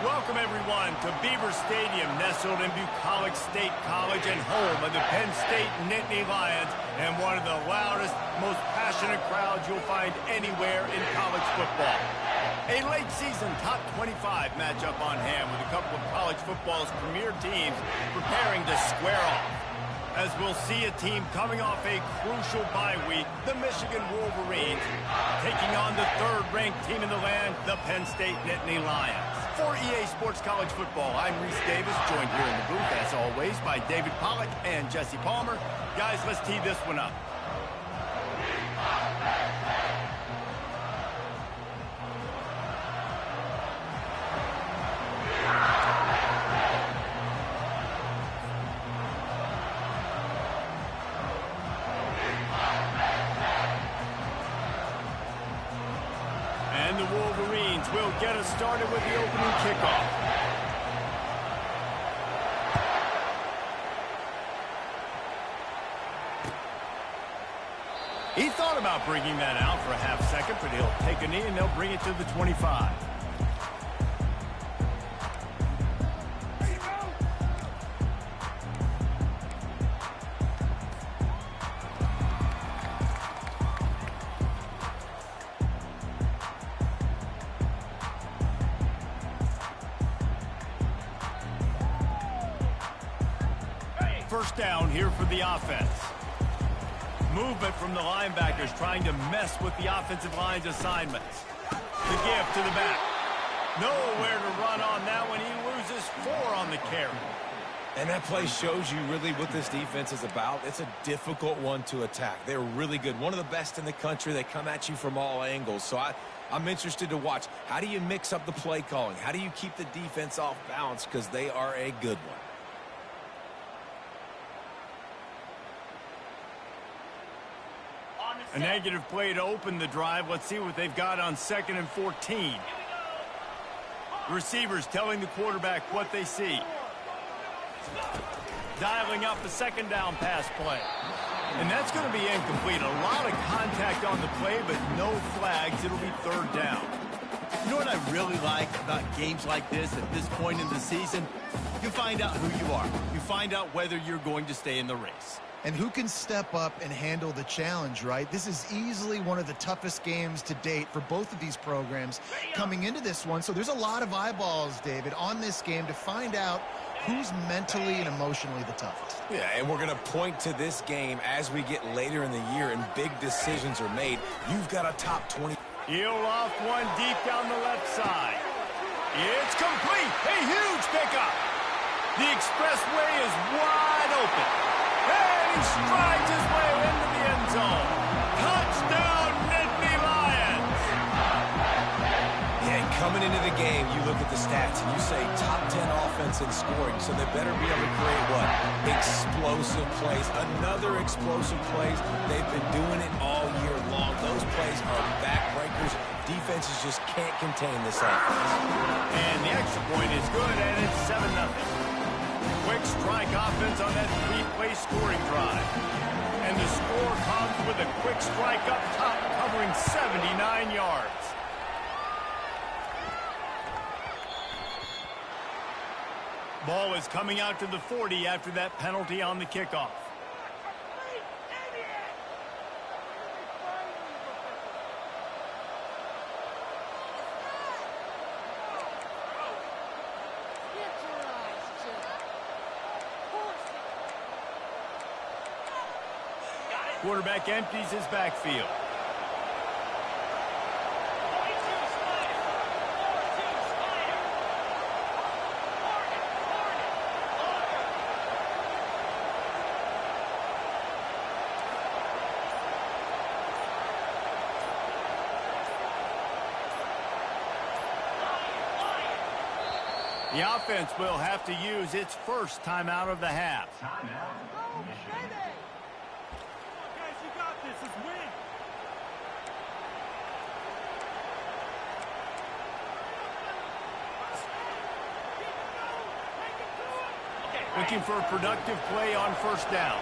Welcome, everyone, to Beaver Stadium, nestled in Bucolic State College and home of the Penn State Nittany Lions, and one of the loudest, most passionate crowds you'll find anywhere in college football. A late-season top 25 matchup on hand with a couple of college football's premier teams preparing to square off. As we'll see a team coming off a crucial bye week, the Michigan Wolverines, taking on the third-ranked team in the land, the Penn State Nittany Lions. For EA Sports College Football, I'm Reese Davis, joined here in the booth, as always, by David Pollack and Jesse Palmer. Guys, let's tee this one up. And the Wolverines will get us started with the opening kickoff. He thought about bringing that out for a half second, but he'll take a knee and they'll bring it to the 25. First down here for the offense. Movement from the linebackers trying to mess with the offensive line's assignments. The give to the back. Nowhere to run on that one. He loses 4 on the carry. And that play shows you really what this defense is about. It's a difficult one to attack. They're really good. One of the best in the country. They come at you from all angles. So I'm interested to watch. How do you mix up the play calling? How do you keep the defense off balance? Because they are a good one. A negative play to open the drive. Let's see what they've got on 2nd and 14. Receivers telling the quarterback what they see. Dialing up the second down pass play. And that's going to be incomplete. A lot of contact on the play, but no flags. It'll be 3rd down. You know what I really like about games like this at this point in the season? You find out who you are. You find out whether you're going to stay in the race. And who can step up and handle the challenge, right? This is easily one of the toughest games to date for both of these programs coming into this one. So there's a lot of eyeballs, David, on this game to find out who's mentally and emotionally the toughest. Yeah, and we're going to point to this game as we get later in the year and big decisions are made. You've got a top 20. He'll off one deep down the left side. It's complete. A huge pickup. The expressway is wide open. And he strides his way into the end zone. Touchdown, Nittany Lions! Yeah, and coming into the game, you look at the stats and you say top 10 offense in scoring, so they better be able to create what? Explosive plays. Another explosive plays. They've been doing it all year long. Those plays are backbreakers. Defenses just can't contain this offense. And the extra point is good, and it's 7-0. Quick strike offense on that 3-play scoring drive. And the score comes with a quick strike up top covering 79 yards. Ball is coming out to the 40 after that penalty on the kickoff. Quarterback empties his backfield. The offense will have to use its first timeout of the half. Looking for a productive play on 1st down.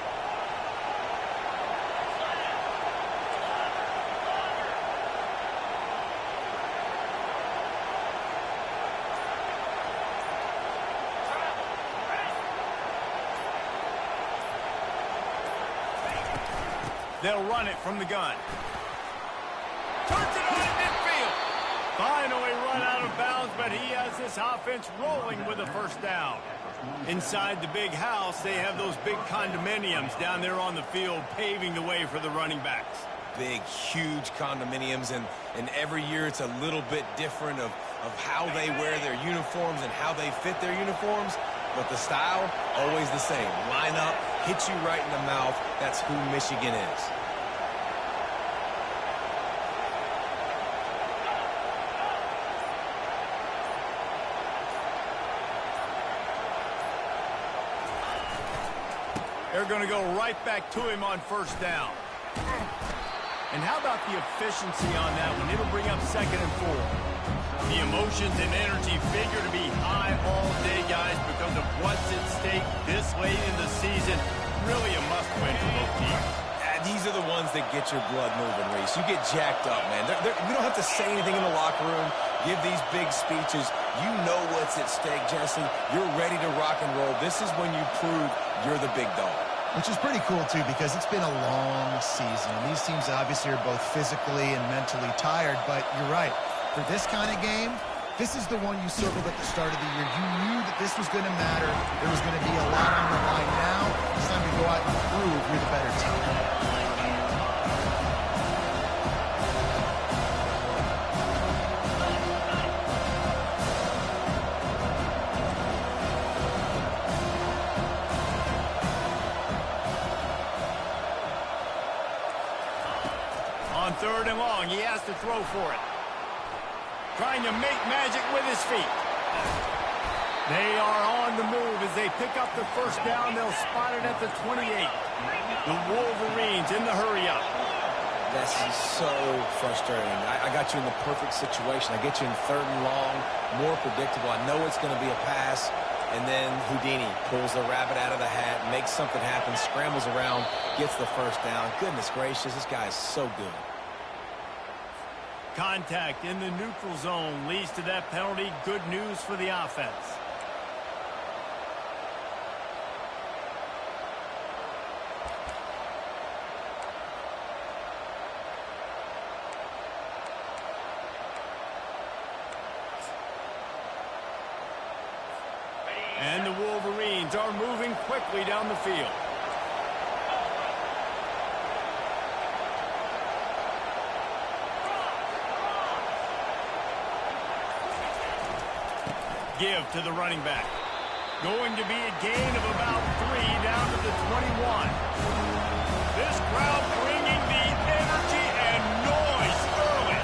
They'll run it from the gun. Turns it on in midfield. Finally run out of bounds, but he has this offense rolling with a first down. Inside the big house, they have those big condominiums down there on the field paving the way for the running backs. Big, huge condominiums, and every year it's a little bit different of how they wear their uniforms and how they fit their uniforms, but the style, always the same. Line up, hit you right in the mouth. That's who Michigan is. They're going to go right back to him on first down. And how about the efficiency on that one? It'll bring up 2nd and 4. The emotions and energy figure to be high all day, guys, because of what's at stake this late in the season. Really a must-win for both teams. These are the ones that get your blood moving, Reese. You get jacked up, man. You don't have to say anything in the locker room, give these big speeches. You know what's at stake, Jesse. You're ready to rock and roll. This is when you prove you're the big dog. Which is pretty cool, too, because it's been a long season. And these teams obviously are both physically and mentally tired, but you're right. For this kind of game, this is the one you circled at the start of the year. You knew that this was going to matter. There was going to be a lot on the line. Now it's time to go out and prove you're the better team. On 3rd and long, he has to throw for it. Trying to make magic with his feet. They are on the move as they pick up the first down. They'll spot it at the 28. The Wolverines in the hurry-up. That's so frustrating. I got you in the perfect situation. I get you in 3rd and long, more predictable. I know it's going to be a pass, and then Houdini pulls the rabbit out of the hat, makes something happen, scrambles around, gets the first down. Goodness gracious, this guy is so good. Contact in the neutral zone leads to that penalty. Good news for the offense. And the Wolverines are moving quickly down the field. Give to the running back. Going to be a gain of about 3 down to the 21. This crowd bringing the energy and noise early.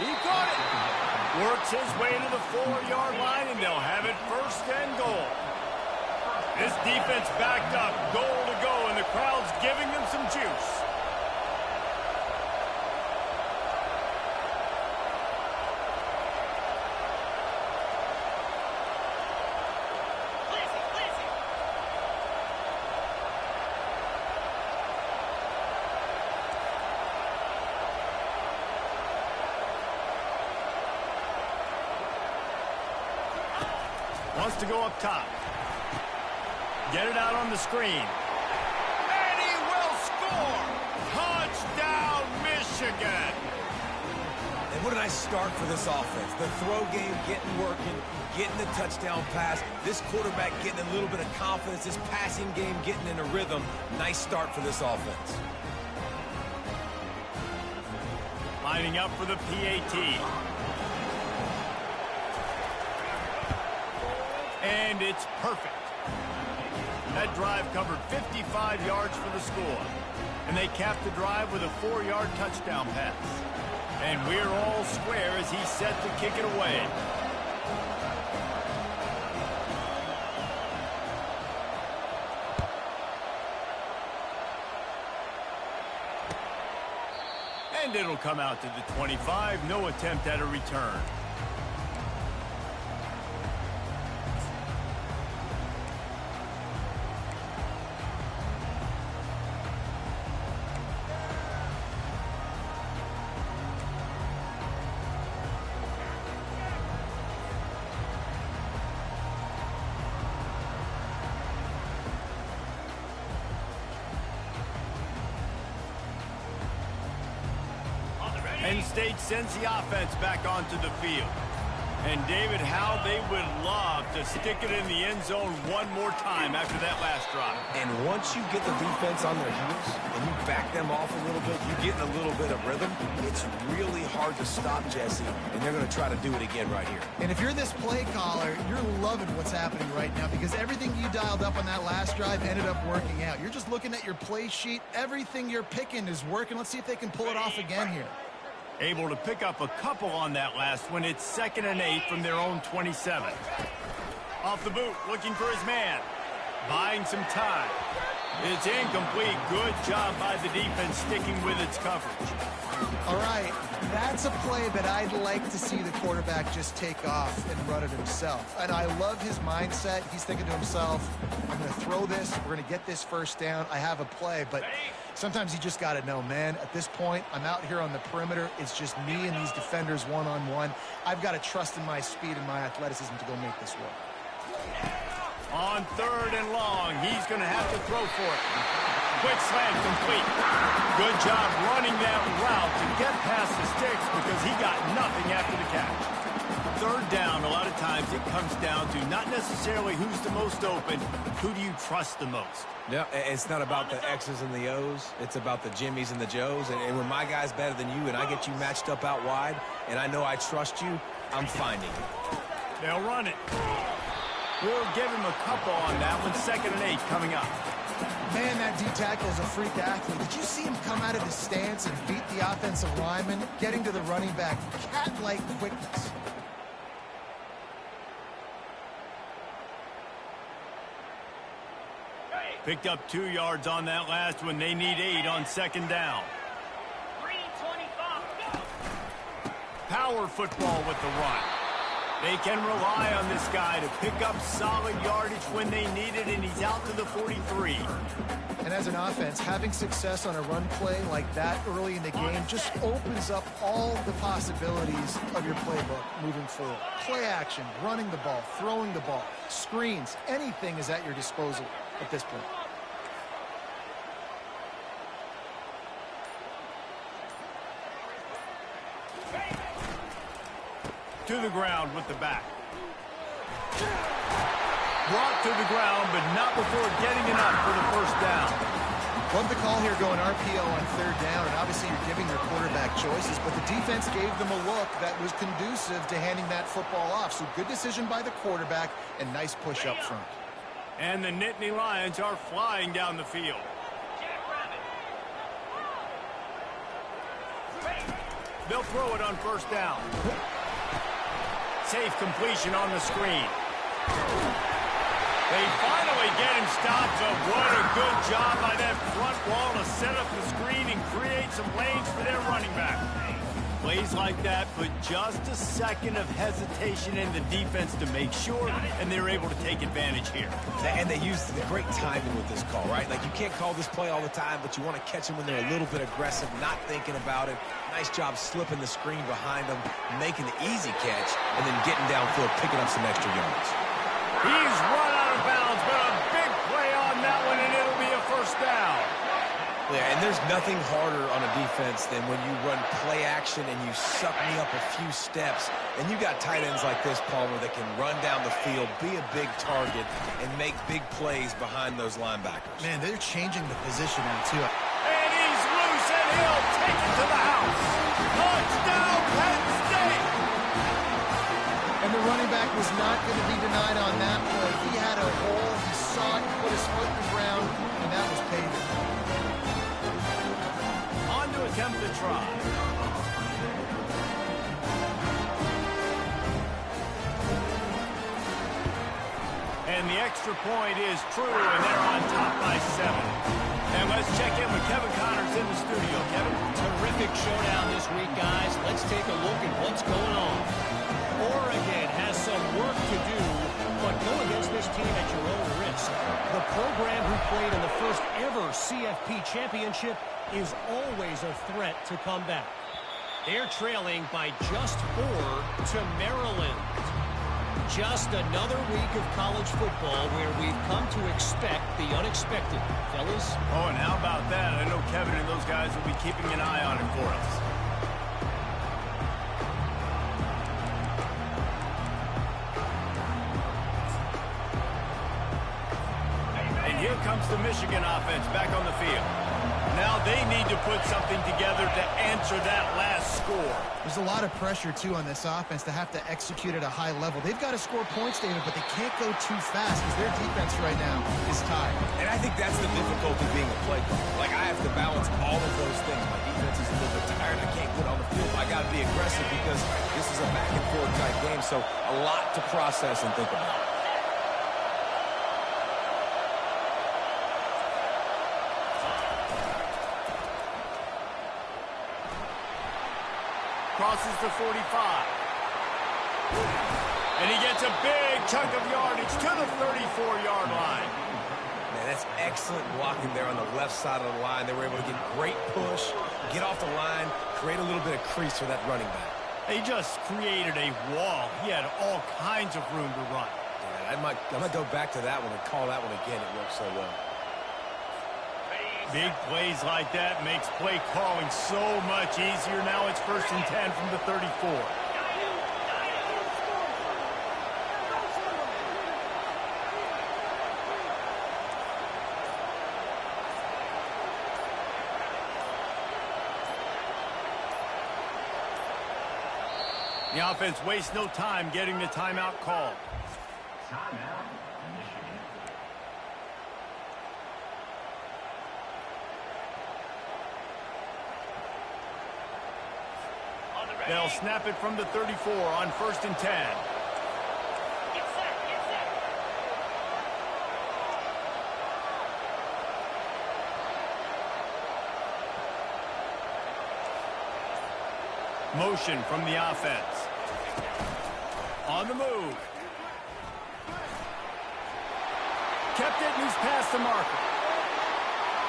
He caught it. Works his way to the 4-yard line, and they'll have it 1st and goal. This defense backed up, goal to go, and the crowd's giving them some juice. Wants to go up top. Get it out on the screen. And he will score! Touchdown, Michigan! And what a nice start for this offense. The throw game getting working, getting the touchdown pass. This quarterback getting a little bit of confidence. This passing game getting in a rhythm. Nice start for this offense. Lining up for the PAT. And it's perfect. That drive covered 55 yards for the score. And they capped the drive with a 4-yard touchdown pass. And we're all square as he's set to kick it away. And it'll come out to the 25. No attempt at a return. Penn State sends the offense back onto the field. And, David, how they would love to stick it in the end zone one more time after that last drive. And once you get the defense on their heels and you back them off a little bit, you get in a little bit of rhythm, it's really hard to stop, Jesse, and they're going to try to do it again right here. And if you're this play caller, you're loving what's happening right now because everything you dialed up on that last drive ended up working out. You're just looking at your play sheet. Everything you're picking is working. Let's see if they can pull it off again here. Able to pick up a couple on that last one. It's 2nd and 8 from their own 27. Off the boot, looking for his man. Buying some time. It's incomplete. Good job by the defense sticking with its coverage. All right, that's a play that I'd like to see the quarterback just take off and run it himself. And I love his mindset. He's thinking to himself, I'm going to throw this. We're going to get this first down. I have a play, but sometimes you just got to know, man, at this point, I'm out here on the perimeter. It's just me and these defenders one-on-one. I've got to trust in my speed and my athleticism to go make this work. On 3rd and long, he's going to have to throw for it. Quick slant complete. Good job running that route to get past the sticks because he got nothing after the catch. 3rd down, a lot of times it comes down to not necessarily who's the most open, who do you trust the most? Yeah, it's not about the X's and the O's. It's about the Jimmies and the Joes. And when my guy's better than you and I get you matched up out wide and I know I trust you, I'm finding it. They'll run it. We'll give him a couple on that one. 2nd and 8 coming up. Man, that D-tackle is a freak athlete. Did you see him come out of his stance and beat the offensive lineman, getting to the running back? Cat-like quickness. Picked up 2 yards on that last one. They need 8 on 2nd down. 3:25. Power football with the run. They can rely on this guy to pick up solid yardage when they need it, and he's out to the 43. And as an offense, having success on a run play like that early in the game just opens up all the possibilities of your playbook moving forward. Play action, running the ball, throwing the ball, screens, anything is at your disposal at this point. To the ground with the back. Brought to the ground, but not before getting enough for the 1st down. Love the call here going RPO on 3rd down, and obviously you're giving your quarterback choices, but the defense gave them a look that was conducive to handing that football off. So good decision by the quarterback and nice push up front. And the Nittany Lions are flying down the field. They'll throw it on 1st down. Safe completion on the screen. They finally get him stopped, but what a good job by that front wall to set up the screen and create some lanes for their running back. Plays like that put just a second of hesitation in the defense to make sure, and they're able to take advantage here. And they used the great timing with this call, right? Like, you can't call this play all the time, but you want to catch them when they're a little bit aggressive, not thinking about it. Nice job slipping the screen behind them, making the easy catch, and then getting downfield, picking up some extra yards. He's run out of bounds, but a big play on that one, and it'll be a 1st down. Yeah, and there's nothing harder on a defense than when you run play action and you suck me up a few steps. And you got tight ends like this, Palmer, that can run down the field, be a big target, and make big plays behind those linebackers. Man, they're changing the positioning, too. And he's loose, and he'll take it to the house. Touchdown, Penn State! And the running back was not going to be denied on that play. He had a hole, he saw it, put his foot in the ground, and that was payback. On to attempt the try. And And the extra point is true, and they're on top by 7. And let's check in with Kevin Connors in the studio. Kevin? Terrific showdown this week, guys. Let's take a look at what's going on. Oregon has some work to do, but go against this team at your own risk. The program who played in the first ever CFP championship is always a threat to come back. They're trailing by just 4 to Maryland. Just another week of college football where we've come to expect the unexpected. Fellas? Oh, and how about that? I know Kevin and those guys will be keeping an eye on it for us. And here comes the Michigan offense back on the field. Now they need to put something together to answer that last score. There's a lot of pressure, too, on this offense to have to execute at a high level. They've got to score points, David, but they can't go too fast because their defense right now is tired. And I think that's the difficulty being a play caller. Like, I have to balance all of those things. My defense is a little bit tired. I can't get on the field. I got to be aggressive because this is a back-and-forth type game, so a lot to process and think about. Crosses the 45. And he gets a big chunk of yardage to the 34-yard line. Man, that's excellent blocking there on the left side of the line. They were able to get great push, get off the line, create a little bit of crease for that running back. They just created a wall. He had all kinds of room to run. Yeah, I might go back to that one and call that one again. It worked so well. Big plays like that makes play calling so much easier. Now it's 1st and 10 from the 34. The offense wastes no time getting the timeout called. They'll snap it from the 34 on 1st and 10. Motion from the offense. On the move. Kept it and he's past the marker.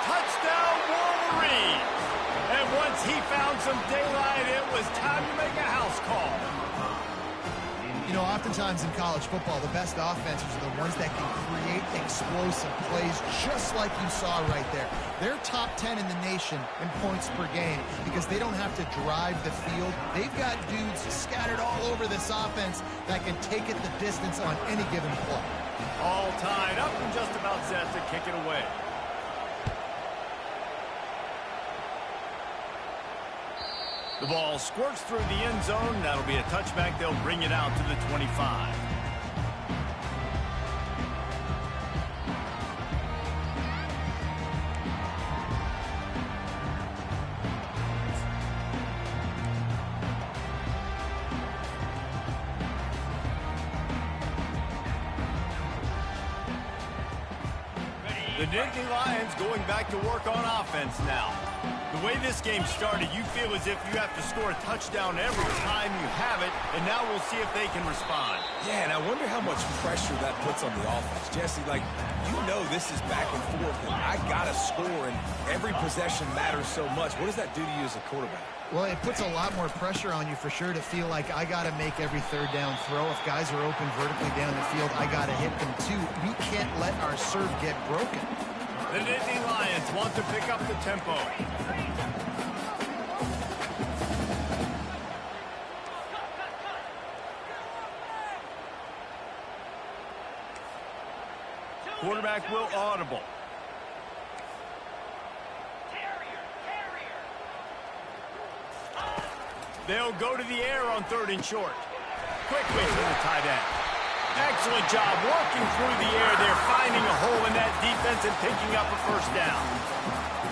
Touchdown Wolverine! And once he found some daylight, it was time to make a house call. You know, oftentimes in college football, the best offenses are the ones that can create explosive plays just like you saw right there. They're top 10 in the nation in points per game because they don't have to drive the field. They've got dudes scattered all over this offense that can take it the distance on any given play. All tied up and just about set to kick it away. The ball squirts through the end zone. That'll be a touchback. They'll bring it out to the 25. The Nittany Lions going back to work on offense now. The way this game started, you feel as if you have to score a touchdown every time you have it, and now we'll see if they can respond. Yeah, and I wonder how much pressure that puts on the offense. Jesse, like, you know this is back and forth, and I got to score, and every possession matters so much. What does that do to you as a quarterback? Well, it puts a lot more pressure on you for sure to feel like I got to make every third down throw. If guys are open vertically down the field, I got to hit them too. We can't let our serve get broken. The Nittany Lions want to pick up the tempo. Quarterback will audible. They'll go to the air on 3rd and short. Quickly to the tight end. Excellent job working through the air. They're finding a hole in that defense and picking up a 1st down.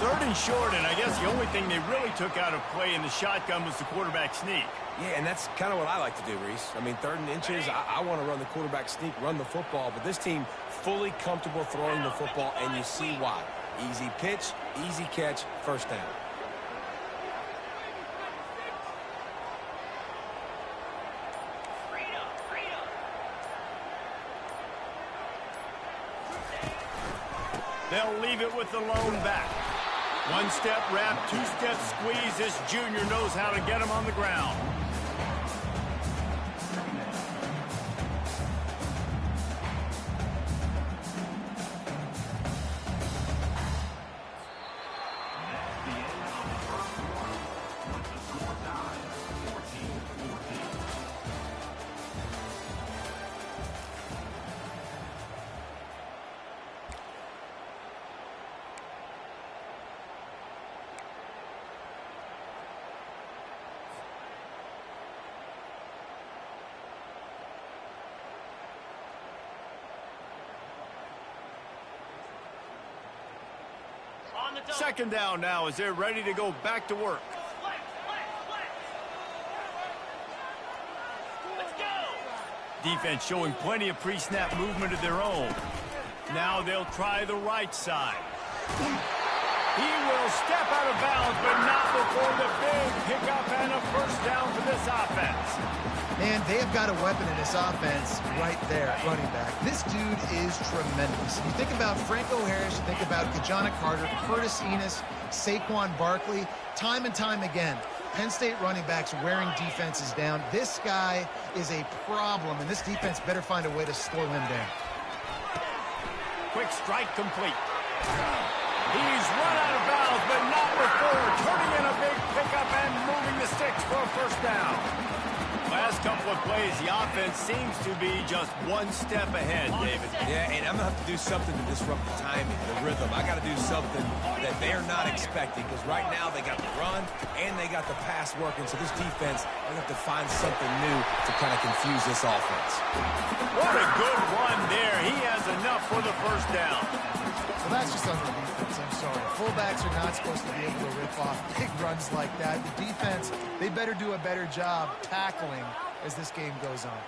Third and short, and I guess the only thing they really took out of play in the shotgun was the quarterback sneak. Yeah, and that's kind of what I like to do, Reese. I mean, 3rd and inches, I want to run the quarterback sneak, run the football, but this team fully comfortable throwing the football, and you see why. Easy pitch, easy catch, first down. They'll leave it with the lone back. One-step wrap, two-step squeeze. This junior knows how to get him on the ground. Second down now as they're ready to go back to work. Let's go. Defense showing plenty of pre-snap movement of their own. Now they'll try the right side. He will step out of bounds, but not before the big pickup and a first down for this offense. And they have got a weapon in this offense right there at running back. This dude is tremendous. You think about Franco Harris, you think about Kajana Carter, Curtis Enos, Saquon Barkley. Time and time again, Penn State running backs wearing defenses down. This guy is a problem, and this defense better find a way to slow him down. Quick strike complete. He's run out of bounds, but not before turning in a big pickup and moving the sticks for a first down. Last couple of plays, the offense seems to be just one step ahead, David. Yeah, and I'm going to have to do something to disrupt the timing, the rhythm. I got to do something that they're not expecting, because right now they got the run and they got the pass working. So this defense, they have to find something new to kind of confuse this offense. What a good run there. He has enough for the first down. Well, that's just on the defense, I'm sorry. Fullbacks are not supposed to be able to rip off big runs like that. The defense, they better do a better job tackling as this game goes on.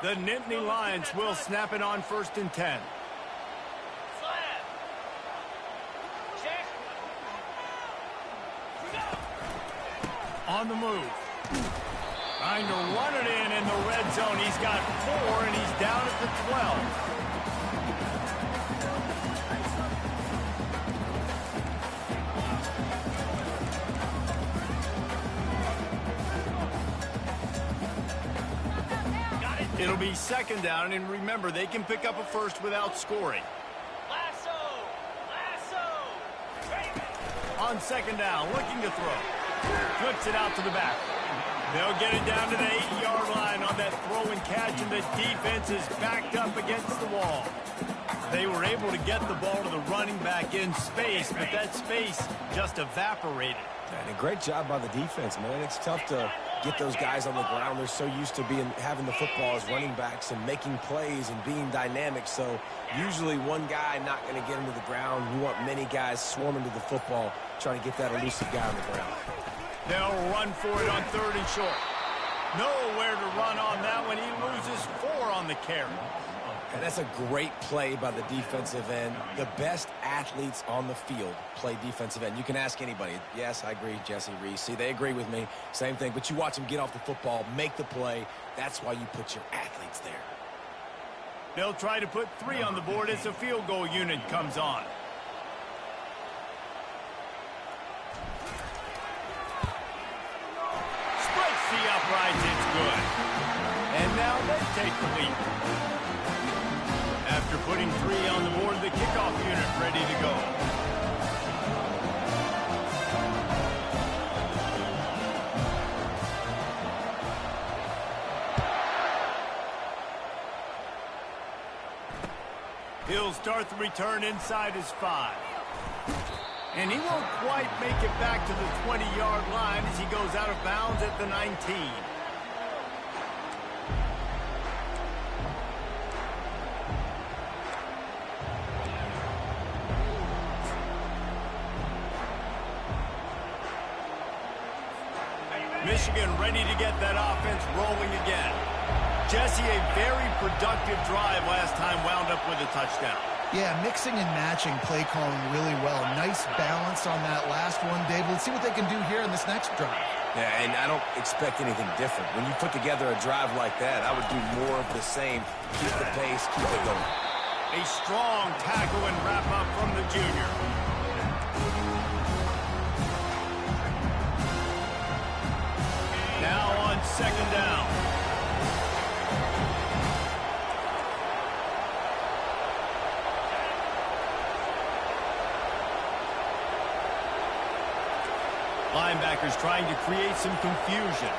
The Nittany Lions will snap it on 1st and 10. On the move. Trying to run it in the red zone. He's got 4, and he's down at the 12. It'll be 2nd down, and remember, they can pick up a first without scoring. Lasso! On 2nd down, looking to throw. Flips it out to the back. They'll get it down to the 8-yard line on that throw and catch, and the defense is backed up against the wall. They were able to get the ball to the running back in space, but that space just evaporated. And a great job by the defense, man. It's tough to get those guys on the ground. They're so used to having the football as running backs and making plays and being dynamic. So usually one guy not going to get him to the ground. You want many guys swarming to the football, trying to get that elusive guy on the ground. They'll run for it on 3rd and short. Nowhere to run on that one. He loses 4 on the carry. And that's a great play by the defensive end. The best athletes on the field play defensive end. You can ask anybody. Yes, I agree, Jesse Reese. See, they agree with me. Same thing. But you watch them get off the football, make the play. That's why you put your athletes there. They'll try to put 3 on the board as the field goal unit comes on. Splits the uprights. It's good. And now they take the lead. After putting 3 on the board, the kickoff unit ready to go. He'll start the return inside his 5. And he won't quite make it back to the 20-yard line as he goes out of bounds at the 19. Michigan ready to get that offense rolling again. Jesse, a very productive drive last time wound up with a touchdown. Yeah, mixing and matching play calling really well. Nice balance on that last one, David. Let's see what they can do here in this next drive. Yeah, and I don't expect anything different. When you put together a drive like that, I would do more of the same. Keep the pace, keep it going. A strong tackle and wrap up from the junior. Now on second down. Linebackers trying to create some confusion.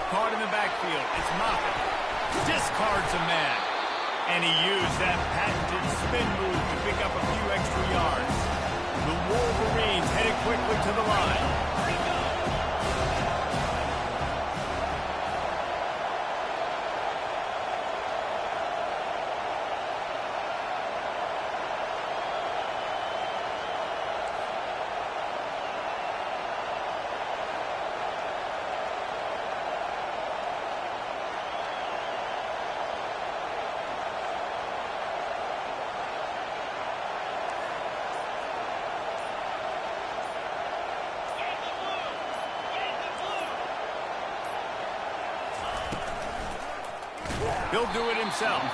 Caught in the backfield. It's Moffitt. Discards a man. And he used that patented spin move to pick up a few extra yards. The Wolverines headed quickly to the line. He'll do it himself.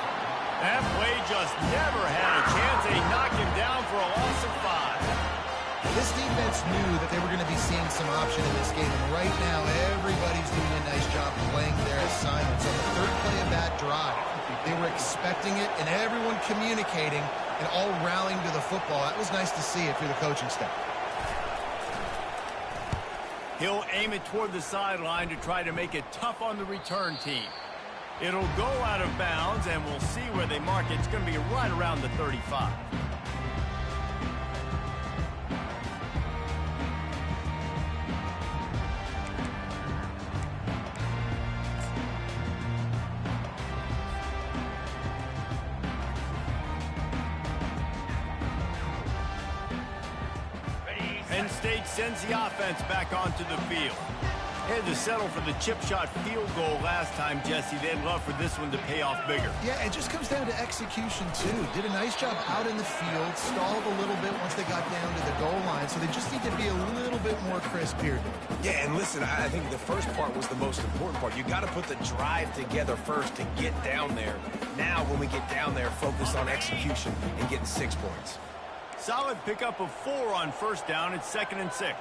That play just never had a chance. They knock him down for a loss of 5. This defense knew that they were going to be seeing some option in this game, and right now everybody's doing a nice job playing their assignments. On the third play of that drive, they were expecting it, and everyone communicating and all rallying to the football. That was nice to see if you're the coaching staff. He'll aim it toward the sideline to try to make it tough on the return team. It'll go out of bounds, and we'll see where they mark it. It's going to be right around the 35. Penn State sends the offense back onto the field. Had to settle for the chip shot field goal last time, Jesse. They'd love for this one to pay off bigger. Yeah, it just comes down to execution, too. Did a nice job out in the field, stalled a little bit once they got down to the goal line, so they just need to be a little bit more crisp here. Yeah, and listen, I think the first part was the most important part. You got to put the drive together first to get down there. Now, when we get down there, focus on execution and getting 6 points. Solid pickup of 4 on first down. It's 2nd and 6.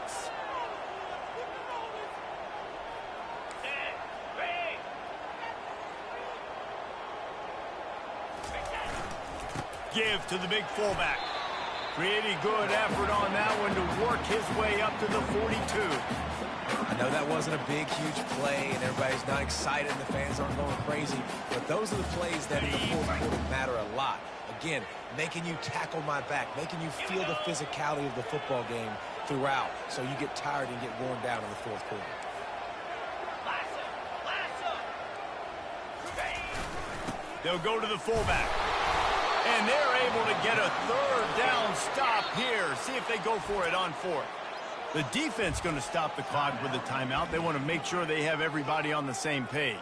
Give to the big fullback. Pretty good effort on that one to work his way up to the 42. I know that wasn't a big, huge play, and everybody's not excited, and the fans aren't going crazy, but those are the plays that in the fourth quarter matter a lot. Again, making you tackle my back, making you feel the physicality of the football game throughout, so you get tired and get worn down in the fourth quarter. They'll go to the fullback. And they're able to get a third down stop here. See if they go for it on 4th. The defense going to stop the clock with a timeout. They want to make sure they have everybody on the same page.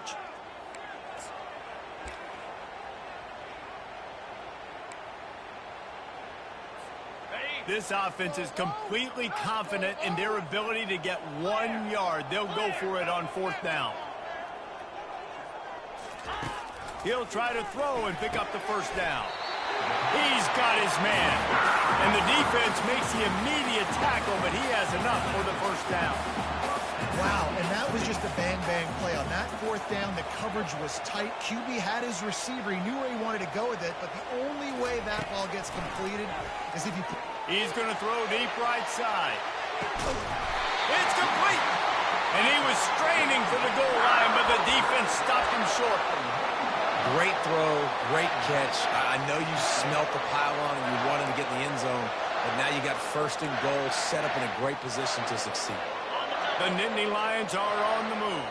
This offense is completely confident in their ability to get 1 yard. They'll go for it on 4th down. He'll try to throw and pick up the first down. He's got his man. And the defense makes the immediate tackle, but he has enough for the first down. Wow, and that was just a bang-bang play. On that 4th down, the coverage was tight. QB had his receiver. He knew where he wanted to go with it, but the only way that ball gets completed is if you... He's going to throw deep right side. It's complete. And he was straining for the goal line, but the defense stopped him short. Great throw, great catch. I know you smelt the pylon and you wanted to get in the end zone, but now you got 1st and goal set up in a great position to succeed. The Nittany Lions are on the move.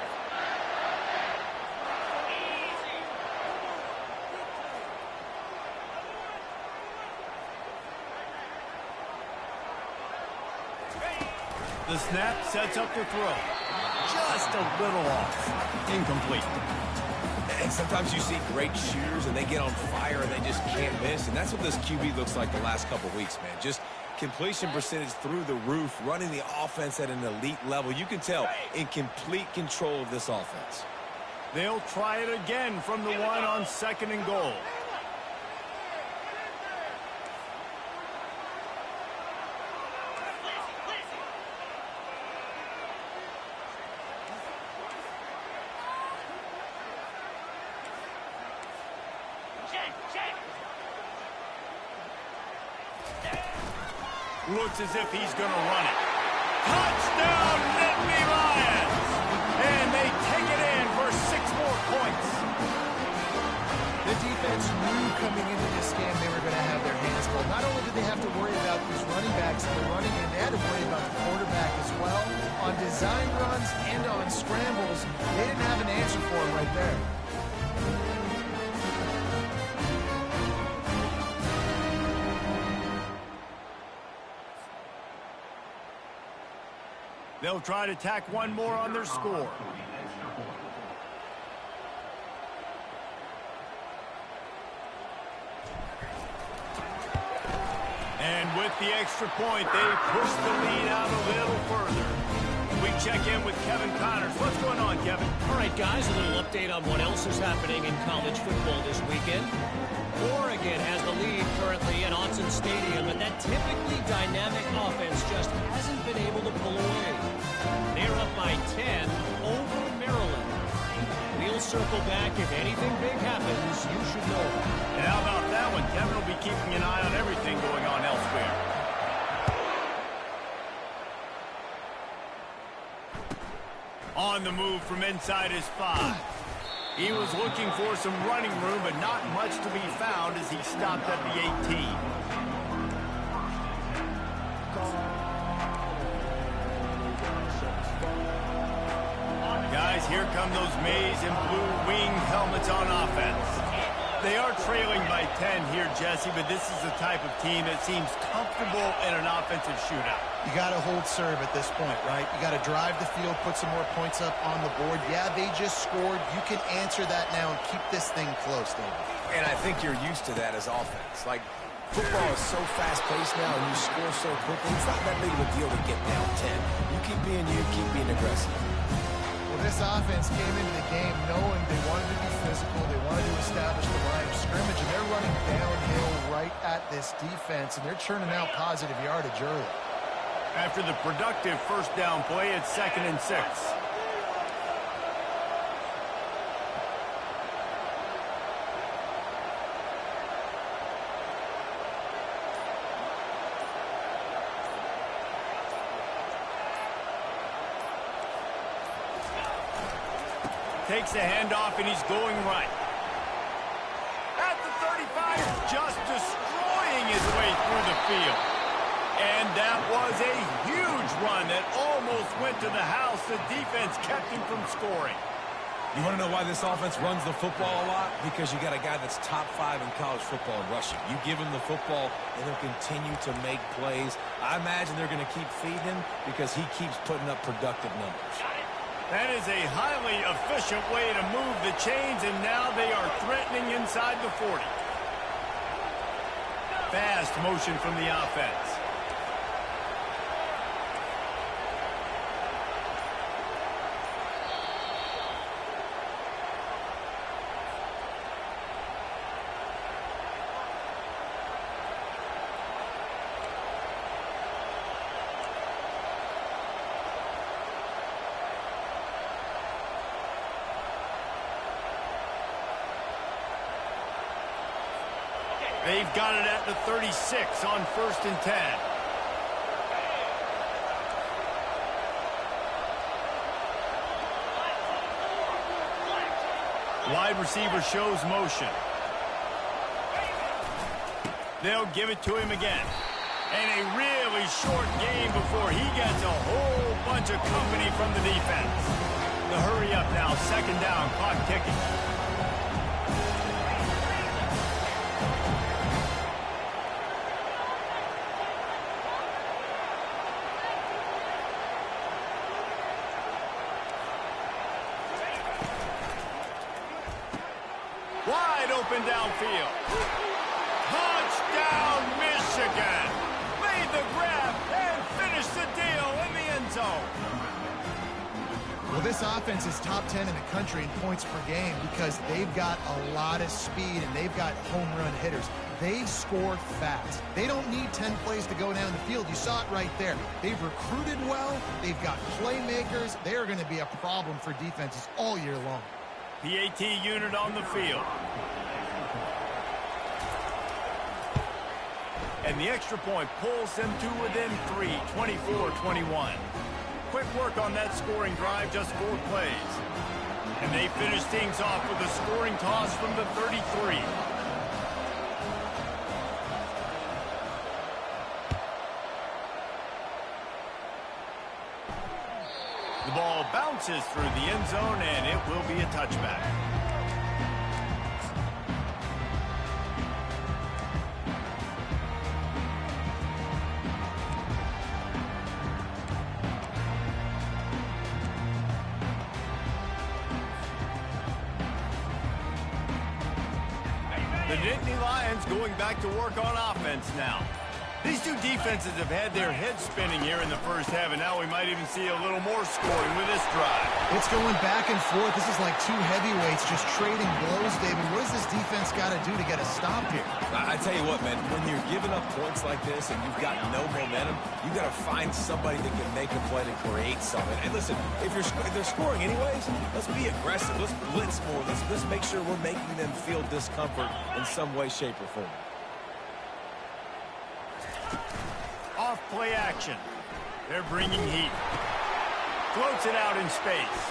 The snap sets up the throw. Just a little off. Incomplete. And sometimes you see great shooters and they get on fire and they just can't miss. And that's what this QB looks like the last couple weeks, man. Just completion percentage through the roof, running the offense at an elite level. You can tell in complete control of this offense. They'll try it again from the one on 2nd and goal. Looks as if he's going to run it. Touchdown, Nittany Lions! And they take it in for 6 more points. The defense knew coming into this game they were going to have their hands full. Not only did they have to worry about these running backs that were running in, they had to worry about the quarterback as well. On design runs and on scrambles, they didn't have an answer for him right there. They'll try to tack one more on their score. And with the extra point, they push the lead out a little further. We check in with Kevin Connors. What's going on, Kevin? All right, guys, a little update on what else is happening in college football this weekend. Oregon has the lead currently at Autzen Stadium, but that typically dynamic offense just hasn't been able to pull away. They're up by 10 over Maryland. We'll circle back. If anything big happens, you should know. And how about that one? Kevin will be keeping an eye on everything going on elsewhere. On the move from inside his 5. He was looking for some running room, but not much to be found as he stopped at the 18. Guys, here come those maize and blue wing helmets on offense. They are trailing by 10 here, Jesse, but this is the type of team that seems comfortable in an offensive shootout. You got to hold serve at this point, right? You got to drive the field, put some more points up on the board. Yeah, they just scored. You can answer that now and keep this thing close, David. And I think you're used to that as offense. Like, football is so fast-paced now and you score so quickly, it's not that big of a deal to get down 10. You keep being you, keep being aggressive. Well, this offense came into the game knowing they wanted to be physical, they wanted to establish the line of scrimmage, and they're running downhill right at this defense, and they're churning out positive yardage early. After the productive first down play, it's 2nd and 6. Takes the handoff, and he's going right. At the 35, just destroying his way through the field. And that was a huge run that almost went to the house. The defense kept him from scoring. You want to know why this offense runs the football a lot? Because you got a guy that's top 5 in college football in rushing. You give him the football, and he'll continue to make plays. I imagine they're going to keep feeding him because he keeps putting up productive numbers. That is a highly efficient way to move the chains, and now they are threatening inside the 40. Fast motion from the offense. They've got it at the 36 on 1st and 10. Wide receiver shows motion. They'll give it to him again. And a really short game before he gets a whole bunch of company from the defense. The hurry up now, 2nd down, clock ticking. Wide open downfield. Touchdown, Michigan. Made the grab and finished the deal in the end zone. Well, this offense is top 10 in the country in points per game because they've got a lot of speed and they've got home run hitters. They score fast. They don't need 10 plays to go down the field. You saw it right there. They've recruited well. They've got playmakers. They are going to be a problem for defenses all year long. PAT unit on the field. And the extra point pulls them to within 3, 24-21. Quick work on that scoring drive, just 4 plays. And they finish things off with a scoring toss from the 33. The ball bounces through the end zone, and it will be a touchback. The Nittany Lions going back to work on offense now. These two defenses have had their heads spinning here in the first half, and now we might even see a little more scoring with this drive. It's going back and forth. This is like two heavyweights just trading blows, David. What does this defense got to do to get a stop here? I tell you what, man, when you're giving up points like this and you've got no momentum, you got to find somebody that can make a play to create something. And listen, if they're scoring anyways, let's be aggressive. Let's blitz more. Let's make sure we're making them feel discomfort in some way, shape, or form. Off play action. They're bringing heat. Floats it out in space.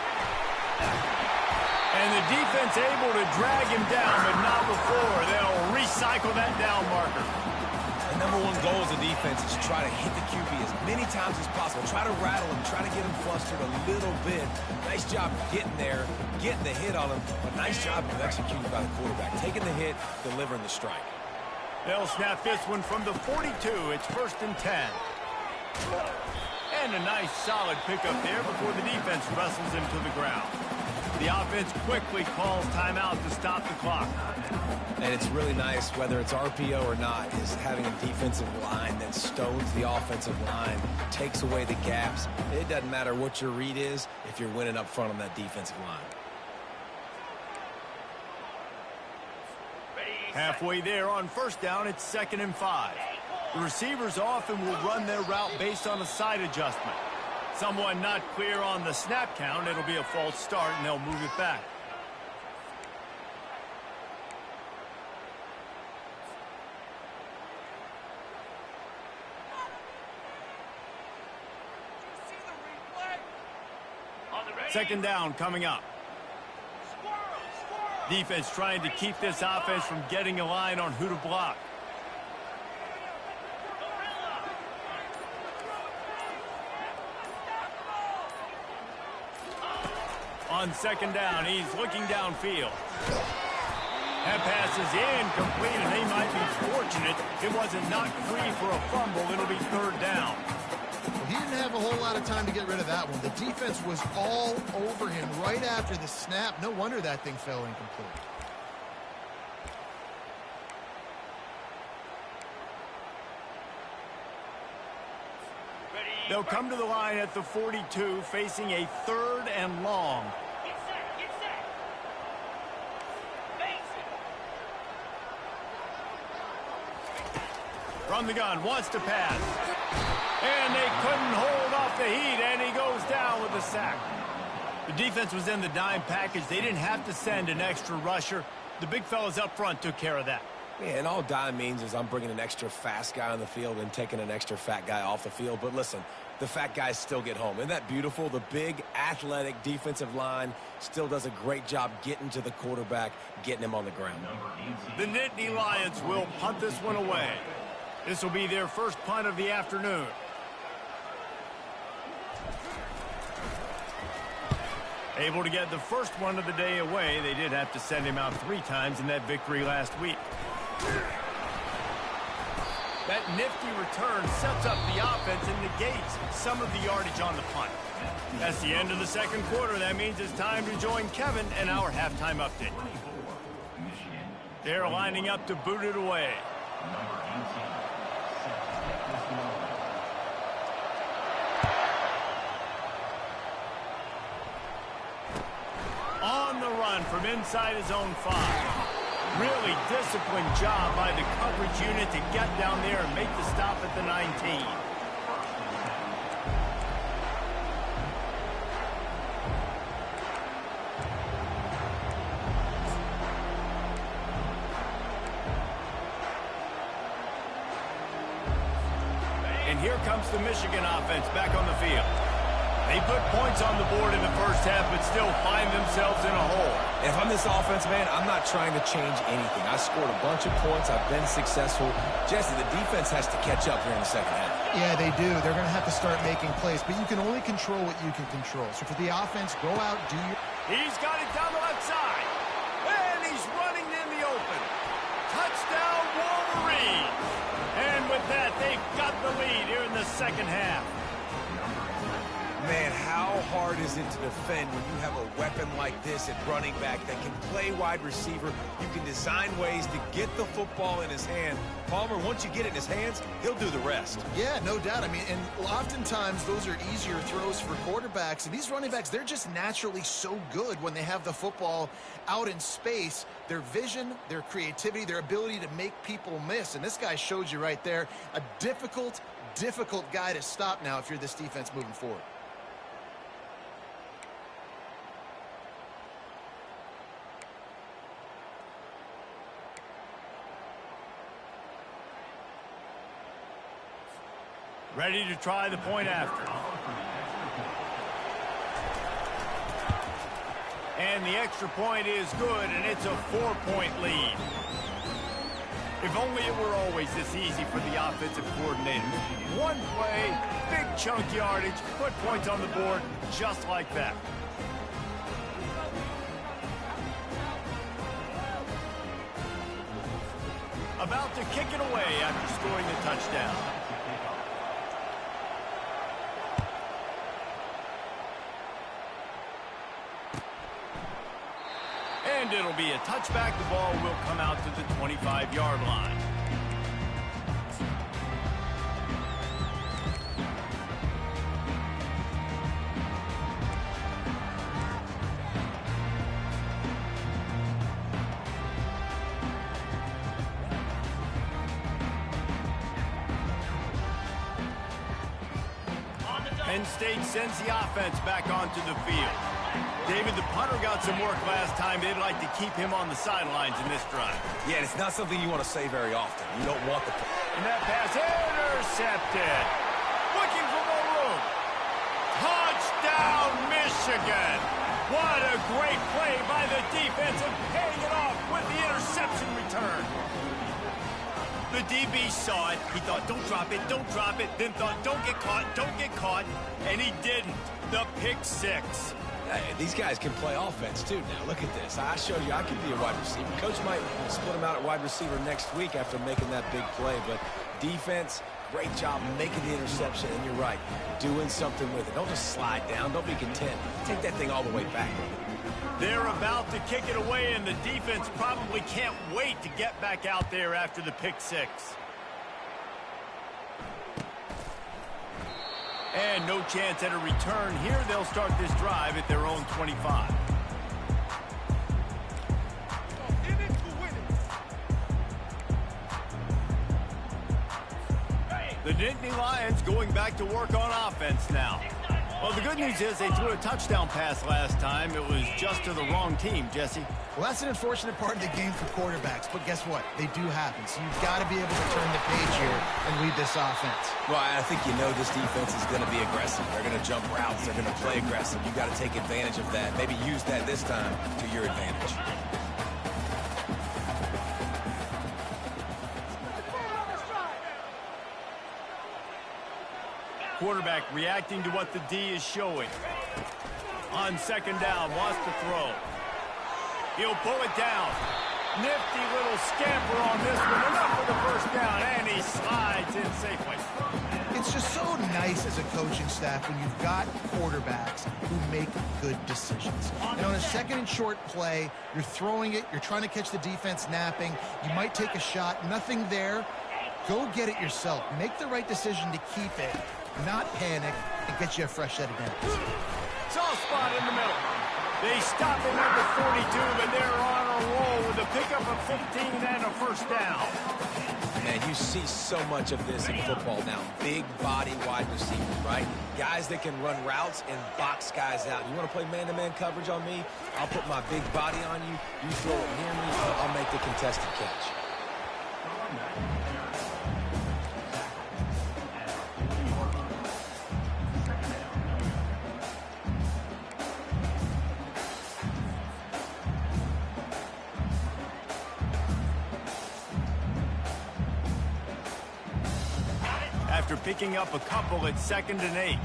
And the defense able to drag him down, but not before. They'll recycle that down marker. The number one goal as a defense is try to hit the QB as many times as possible. Try to rattle him. Try to get him flustered a little bit. Nice job getting there, getting the hit on him. But nice job of executing by the quarterback. Taking the hit, delivering the strike. They'll snap this one from the 42. It's 1st and 10. And a nice solid pickup there before the defense wrestles him to the ground. The offense quickly calls timeout to stop the clock. And it's really nice, whether it's RPO or not, is having a defensive line that stones the offensive line, takes away the gaps. It doesn't matter what your read is if you're winning up front on that defensive line. Halfway there on 1st down, it's 2nd and 5. The receivers often will run their route based on a side adjustment. Someone not clear on the snap count, it'll be a false start, and they'll move it back. Second down coming up. Defense trying to keep this offense from getting a line on who to block. On 2nd down, he's looking downfield. That pass is incomplete, and they might be fortunate it wasn't knocked free for a fumble. It'll be 3rd down. Well, he didn't have a whole lot of time to get rid of that one. The defense was all over him right after the snap. No wonder that thing fell incomplete. They'll come to the line at the 42, facing a 3rd and long. From the gun, wants to pass. And they couldn't hold off the heat, and he goes down with a sack. The defense was in the dime package. They didn't have to send an extra rusher. The big fellas up front took care of that. Yeah, and all dime means is I'm bringing an extra fast guy on the field and taking an extra fat guy off the field. But listen, the fat guys still get home. Isn't that beautiful? The big, athletic defensive line still does a great job getting to the quarterback, getting him on the ground. The Nittany Lions will punt this one away. This will be their first punt of the afternoon. Able to get the first one of the day away. They did have to send him out 3 times in that victory last week. That nifty return sets up the offense and negates some of the yardage on the punt. That's the end of the 2nd quarter. That means it's time to join Kevin and our halftime update. They're lining up to boot it away. On the run from inside his own 5. Really disciplined job by the coverage unit to get down there and make the stop at the 19. And here comes the Michigan offense back on the field. They put points on the board in the first half, but still find themselves in a hole. If I'm this offense, man, I'm not trying to change anything. I scored a bunch of points. I've been successful. Jesse, the defense has to catch up here in the second half. Yeah, they do. They're going to have to start making plays, but you can only control what you can control. So for the offense, go out, do your... He's got it down the left side. And he's running in the open. Touchdown, Wolverines. And with that, they've got the lead here in the second half. Man, how hard is it to defend when you have a weapon like this at running back that can play wide receiver? You can design ways to get the football in his hand. Palmer, once you get it in his hands, he'll do the rest. Yeah, no doubt. I mean, and oftentimes those are easier throws for quarterbacks. And these running backs, they're just naturally so good when they have the football out in space. Their vision, their creativity, their ability to make people miss. And this guy showed you right there, a difficult guy to stop now if you're this defense moving forward. Ready to try the point after. And the extra point is good, and it's a 4-point lead. If only it were always this easy for the offensive coordinator. One play, big chunk yardage, put points on the board just like that. About to kick it away after scoring the touchdown. And it'll be a touchback. The ball will come out to the 25-yard line. Penn State sends the offense back onto the field. David, the punter got some work last time. They'd like to keep him on the sidelines in this drive. Yeah, it's not something you want to say very often. You don't want the... And that pass intercepted. Looking for more room. Touchdown, Michigan. What a great play by the defense and paying it off with the interception return. The DB saw it. He thought, don't drop it, don't drop it. Then thought, don't get caught, and he didn't. The pick six. Hey, these guys can play offense, too. Now, look at this. I showed you I can be a wide receiver. Coach might split him out at wide receiver next week after making that big play. But defense, great job making the interception. And you're right, doing something with it. Don't just slide down. Don't be content. Take that thing all the way back. They're about to kick it away, and the defense probably can't wait to get back out there after the pick six. And no chance at a return here. They'll start this drive at their own 25. The Nittany Lions going back to work on offense now. Well, the good news is they threw a touchdown pass last time. It was just to the wrong team, Jesse. Well, that's an unfortunate part of the game for quarterbacks, but guess what? They do happen. So you've got to be able to turn the page here and lead this offense. Well, I think you know this defense is going to be aggressive. They're going to jump routes. They're going to play aggressive. You've got to take advantage of that. Maybe use that this time to your advantage. Quarterback reacting to what the D is showing. On second down, wants to throw. He'll pull it down. Nifty little scamper on this one. Enough for the first down, and he slides in safely. It's just so nice as a coaching staff when you've got quarterbacks who make good decisions. And on a second and short play, you're throwing it, you're trying to catch the defense napping, you might take a shot, nothing there. Go get it yourself. Make the right decision to keep it, not panic, and get you a fresh set of downs. Soft spot in the middle. They stop him at the 42, but they're on a roll with a pickup of 15 and a first down. Man, you see so much of this in football now. Big body wide receivers, right? Guys that can run routes and box guys out. You want to play man-to-man coverage on me? I'll put my big body on you. You throw it near me, I'll make the contested catch. After picking up a couple at 2nd and 8.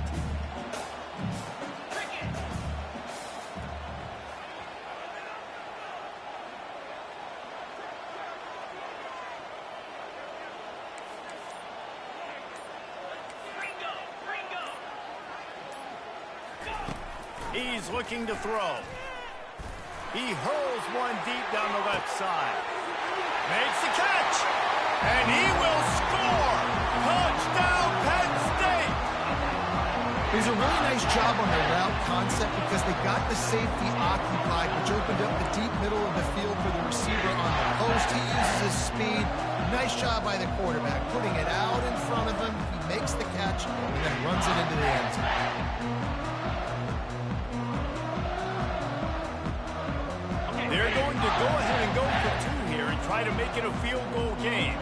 He's looking to throw. He hurls one deep down the left side. Makes the catch. And he will score. Touchdown, Penn State. There's a really nice job on their route concept because they got the safety occupied, which opened up the deep middle of the field for the receiver on the post. He uses his speed. Nice job by the quarterback, putting it out in front of him. He makes the catch and then runs it into the end zone. They're going to go ahead and go for 2 here and try to make it a field goal game.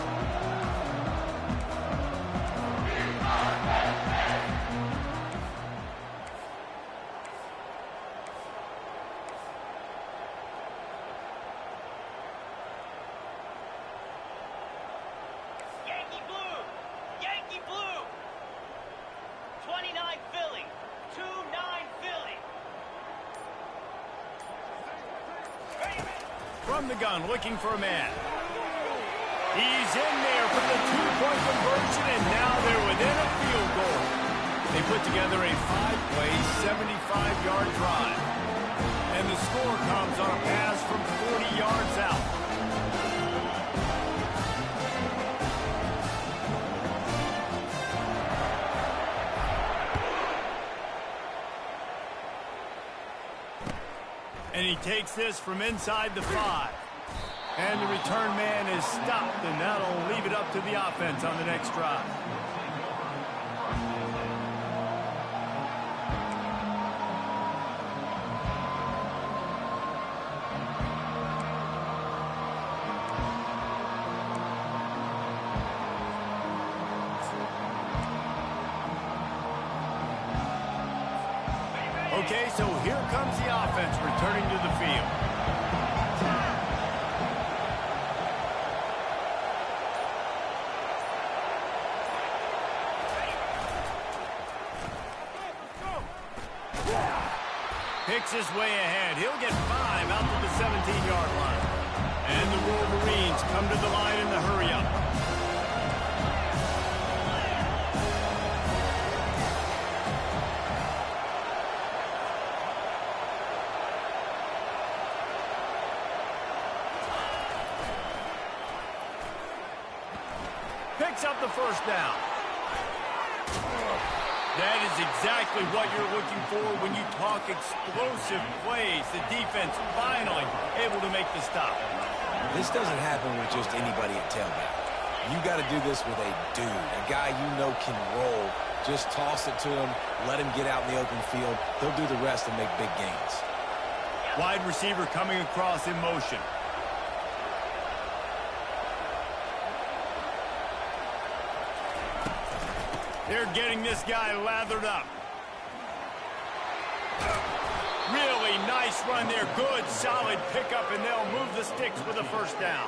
Yankee Blue! Yankee Blue! 29 Philly! 2-9 Philly! From the gun, looking for a man. He's in there for the 2-point conversion, and now they're within a field goal. They put together a 5-play, 75-yard drive. And the score comes on a pass from 40 yards out. And he takes this from inside the 5. And the return man is stopped, and that'll leave it up to the offense on the next drive. Okay, so here comes the offense returning to the field. Picks his way ahead. He'll get 5 out to the 17-yard line. And the Wolverines come to the line in the hurry-up. Picks up the first down. That is exactly what you're looking for when you talk explosive plays. The defense finally able to make the stop. This doesn't happen with just anybody at tailback. You got to do this with a dude, a guy you know can roll. Just toss it to him, let him get out in the open field. He'll do the rest and make big gains. Wide receiver coming across in motion. They're getting this guy lathered up. Really nice run there. Good, solid pickup, and they'll move the sticks with a first down.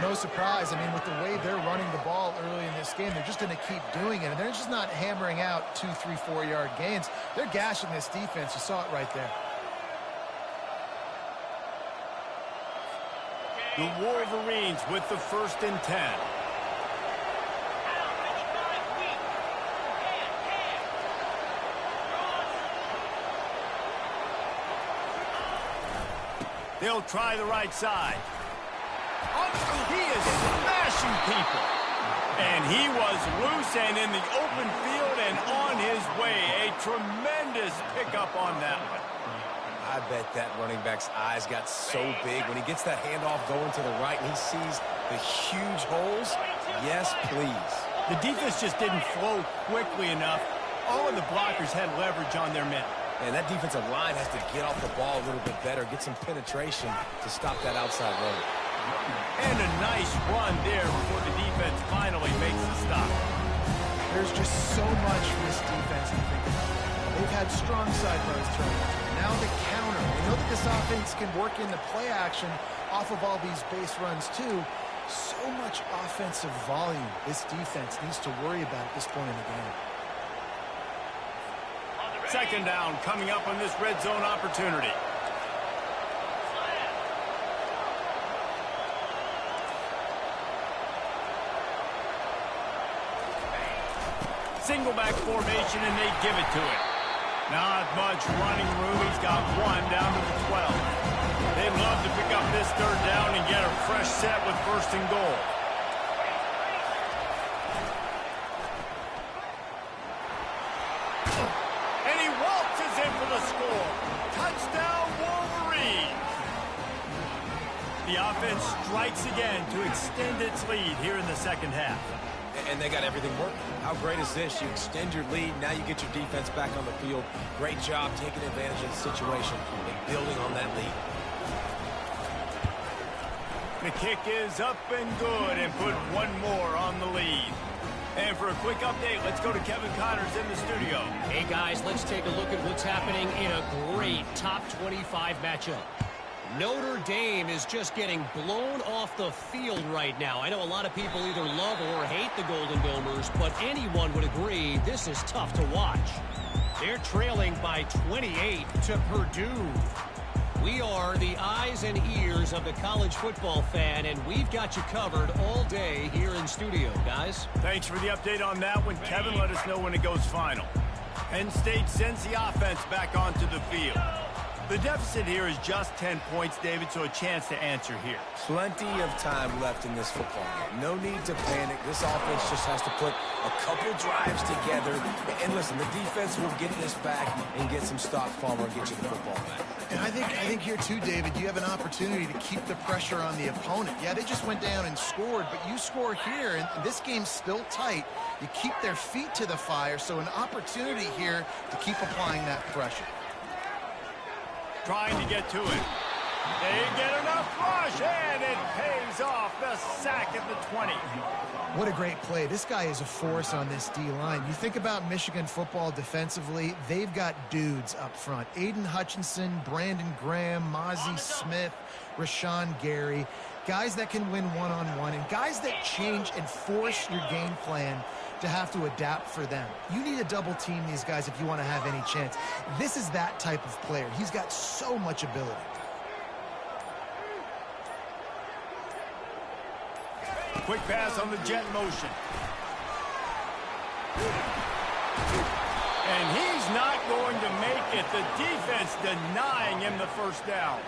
No surprise. I mean, with the way they're running the ball early in this game, they're just going to keep doing it. And they're just not hammering out 2, 3, 4-yard gains. They're gashing this defense. You saw it right there. The Wolverines with the 1st and 10. He'll try the right side. Oh, he is smashing people. And he was loose and in the open field and on his way. A tremendous pickup on that one. I bet that running back's eyes got so big when he gets that handoff going to the right and he sees the huge holes. Yes, please. The defense just didn't flow quickly enough. All of the blockers had leverage on their men. And that defensive line has to get off the ball a little bit better, get some penetration to stop that outside run. And a nice run there before the defense finally makes the stop. There's just so much for this defense to think about. They've had strong side runs turnovers. Now the counter. We know that this offense can work in the play action off of all these base runs too. So much offensive volume this defense needs to worry about at this point in the game. Second down coming up on this red zone opportunity. Single back formation, and they give it to him. Not much running room. He's got one down to the 12. They'd love to pick up this third down and get a fresh set with first and goal. And he waltzes in for the score. Touchdown, Wolverine. The offense strikes again to extend its lead here in the second half. And they got everything working. How great is this? You extend your lead, now you get your defense back on the field. Great job taking advantage of the situation and building on that lead. The kick is up and good and put one more on the lead. And for a quick update, let's go to Kevin Connors in the studio. Hey, guys, let's take a look at what's happening in a great top 25 matchup. Notre Dame is just getting blown off the field right now. I know a lot of people either love or hate the Golden Domers, but anyone would agree this is tough to watch. They're trailing by 28 to Purdue. We are the eyes and ears of the college football fan, and we've got you covered all day here in studio, guys. Thanks for the update on that one, Kevin. Let us know when it goes final. Penn State sends the offense back onto the field. The deficit here is just 10 points, David, so a chance to answer here. Plenty of time left in this football game. No need to panic. This offense just has to put a couple drives together. And listen, the defense will get this back and get some stops, Palmer, and get you the football back. And I think here too, David, you have an opportunity to keep the pressure on the opponent. Yeah, they just went down and scored, but you score here, and this game's still tight. You keep their feet to the fire, so an opportunity here to keep applying that pressure. Trying to get to it. They get enough rush, and it pays off. The sack at the 20. What a great play. This guy is a force on this D-line. You think about Michigan football defensively, they've got dudes up front. Aiden Hutchinson, Brandon Graham, Mozzie Smith, Rashawn Gary. Guys that can win one-on-one, and guys that change and force your game plan to have to adapt for them. You need to double team these guys if you want to have any chance. This is that type of player. He's got so much ability. Quick pass on the jet motion. And he's not going to make it. The defense denying him the first down.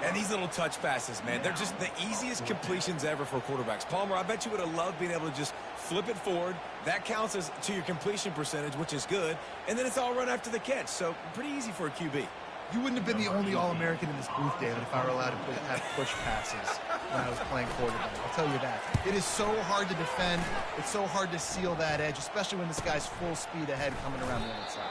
And these little touch passes, man, they're just the easiest completions ever for quarterbacks. Palmer, I bet you would have loved being able to just flip it forward. That counts as to your completion percentage, which is good. And then it's all run after the catch. So pretty easy for a QB. You wouldn't have been the only All-American in this booth, David, if I were allowed to have push passes when I was playing quarterback. I'll tell you that. It is so hard to defend. It's so hard to seal that edge, especially when this guy's full speed ahead coming around the inside.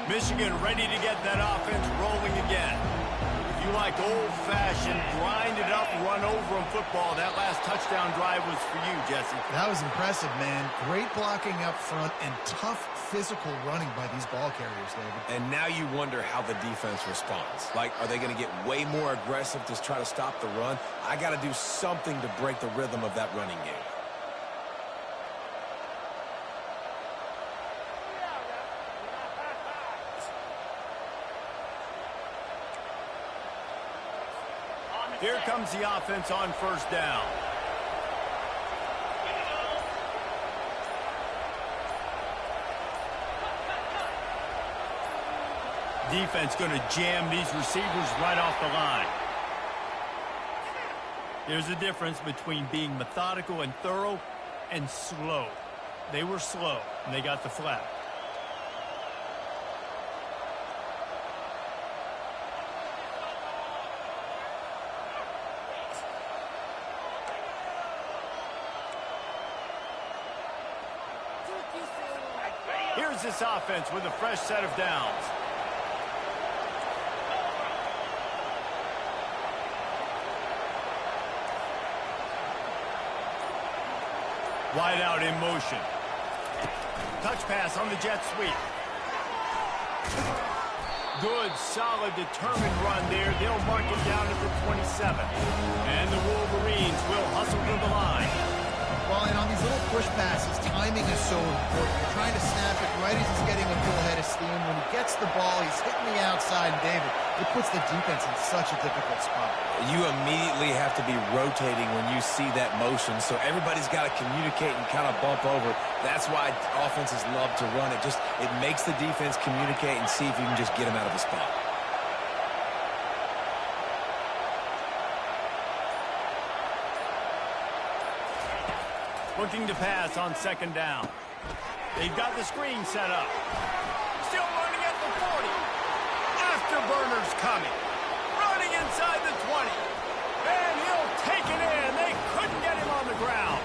Michigan ready to get that offense rolling again. If you like old-fashioned, grind-it-up, run-over-'em football, that last touchdown drive was for you, Jesse. That was impressive, man. Great blocking up front and tough physical running by these ball carriers, David. And now you wonder how the defense responds. Like, are they going to get way more aggressive to try to stop the run? I got to do something to break the rhythm of that running game. Here comes the offense on first down. Defense going to jam these receivers right off the line. There's a difference between being methodical and thorough and slow. They were slow, and they got the flag. Here's this offense with a fresh set of downs. Wide out in motion. Touch pass on the jet sweep. Good, solid, determined run there. They'll mark it down to the 27. And the Wolverines will hustle to the line. Well, and on these little push passes, timing is so important. You're trying to snap it right as he's getting a full head of steam. When he gets the ball, he's hitting the outside, and David, it puts the defense in such a difficult spot. You immediately have to be rotating when you see that motion, so everybody's got to communicate and kind of bump over. That's why offenses love to run it. It makes the defense communicate and see if you can just get them out of the spot. Looking to pass on second down. They've got the screen set up. Still running at the 40. Afterburners coming. Running inside the 20. And he'll take it in. They couldn't get him on the ground.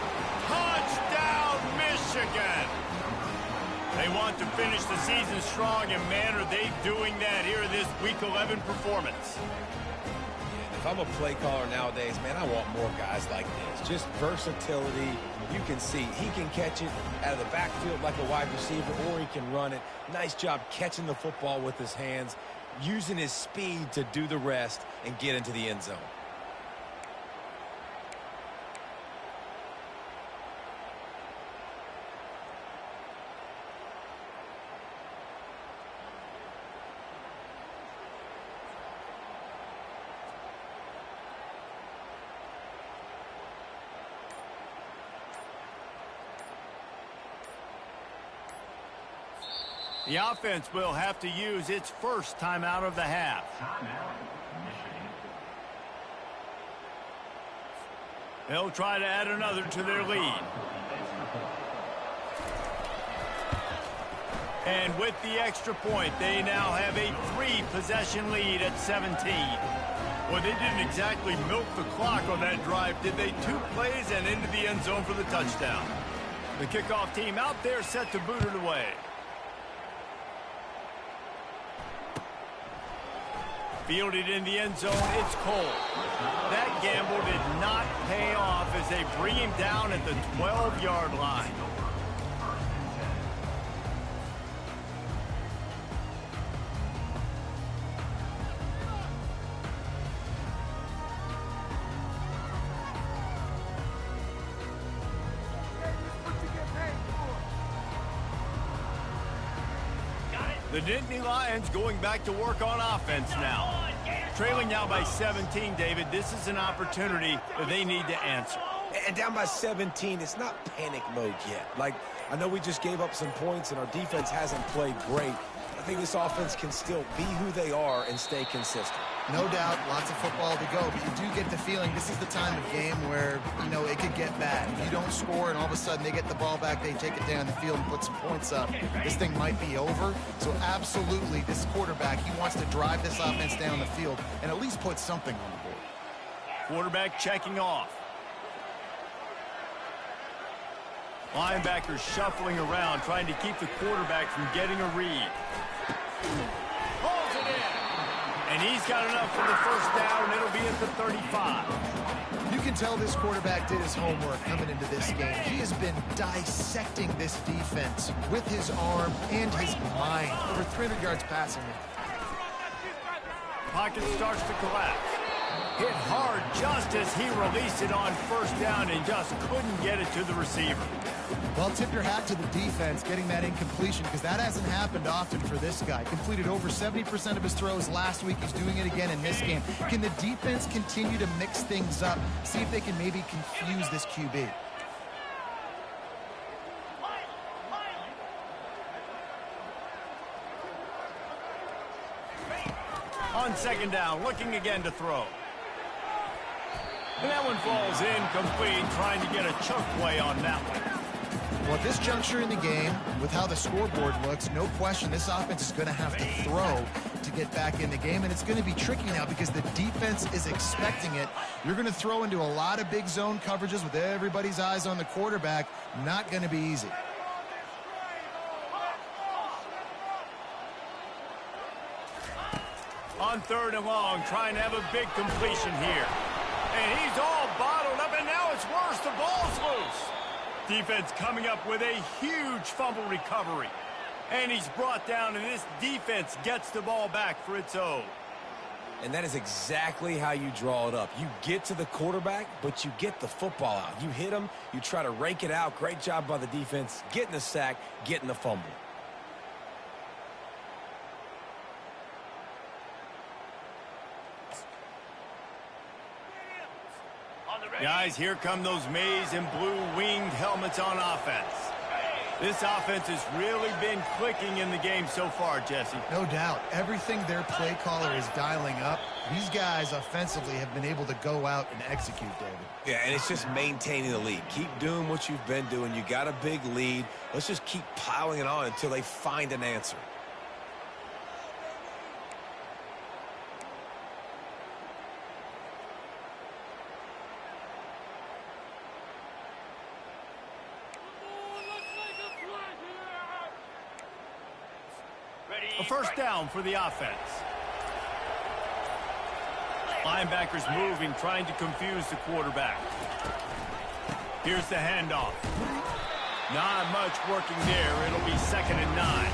Touchdown, Michigan. They want to finish the season strong, and man, are they doing that here in this Week 11 performance. If I'm a play caller nowadays, man, I want more guys like this. Just versatility. You can see he can catch it out of the backfield like a wide receiver, or he can run it. Nice job catching the football with his hands, using his speed to do the rest and get into the end zone. The offense will have to use its first timeout of the half. They'll try to add another to their lead. And with the extra point, they now have a 3-possession lead at 17. Well, they didn't exactly milk the clock on that drive, did they? 2 plays and into the end zone for the touchdown. The kickoff team out there set to boot it away. Fielded in the end zone, it's Cole. That gamble did not pay off as they bring him down at the 12-yard line. The Nittany Lions going back to work on offense now. Trailing now by 17, David. This is an opportunity that they need to answer. And down by 17, it's not panic mode yet. Like, I know we just gave up some points and our defense hasn't played great. I think this offense can still be who they are and stay consistent. No doubt, lots of football to go, but you do get the feeling this is the time of game where, you know, it could get bad. If you don't score and all of a sudden they get the ball back, they take it down the field and put some points up, this thing might be over. So absolutely, this quarterback, he wants to drive this offense down the field and at least put something on the board. Quarterback checking off. Linebackers shuffling around, trying to keep the quarterback from getting a read. Pulls it in. And And he's got enough for the first down. It'll be at the 35. You can tell this quarterback did his homework coming into this game. He has been dissecting this defense with his arm and his mind. Over 300 yards passing it. Pocket starts to collapse. Hit hard just as he released it on first down and just couldn't get it to the receiver. Well, tip your hat to the defense getting that incompletion because that hasn't happened often for this guy. Completed over 70% of his throws last week. He's doing it again in this game. Can the defense continue to mix things up? See if they can maybe confuse this QB. On second down, looking again to throw. And that one falls incomplete, trying to get a chunk play on that one. Well, at this juncture in the game, with how the scoreboard looks, no question this offense is going to have to throw to get back in the game, and it's going to be tricky now because the defense is expecting it. You're going to throw into a lot of big zone coverages with everybody's eyes on the quarterback. Not going to be easy. On third and long, trying to have a big completion here. And he's all bottled up, and now it's worse. The ball's loose. Defense coming up with a huge fumble recovery. And he's brought down, and this defense gets the ball back for its own. And that is exactly how you draw it up. You get to the quarterback, but you get the football out. You hit him, you try to rake it out. Great job by the defense, getting the sack, getting the fumble. Guys, here come those maize and blue winged helmets on offense. This offense has really been clicking in the game so far, Jesse. No doubt. Everything their play caller is dialing up, these guys offensively have been able to go out and execute, David. Yeah, and it's just maintaining the lead. Keep doing what you've been doing. You got a big lead. Let's just keep piling it on until they find an answer. A first down for the offense. Linebackers moving, trying to confuse the quarterback. Here's the handoff. Not much working there. It'll be 2nd and 9.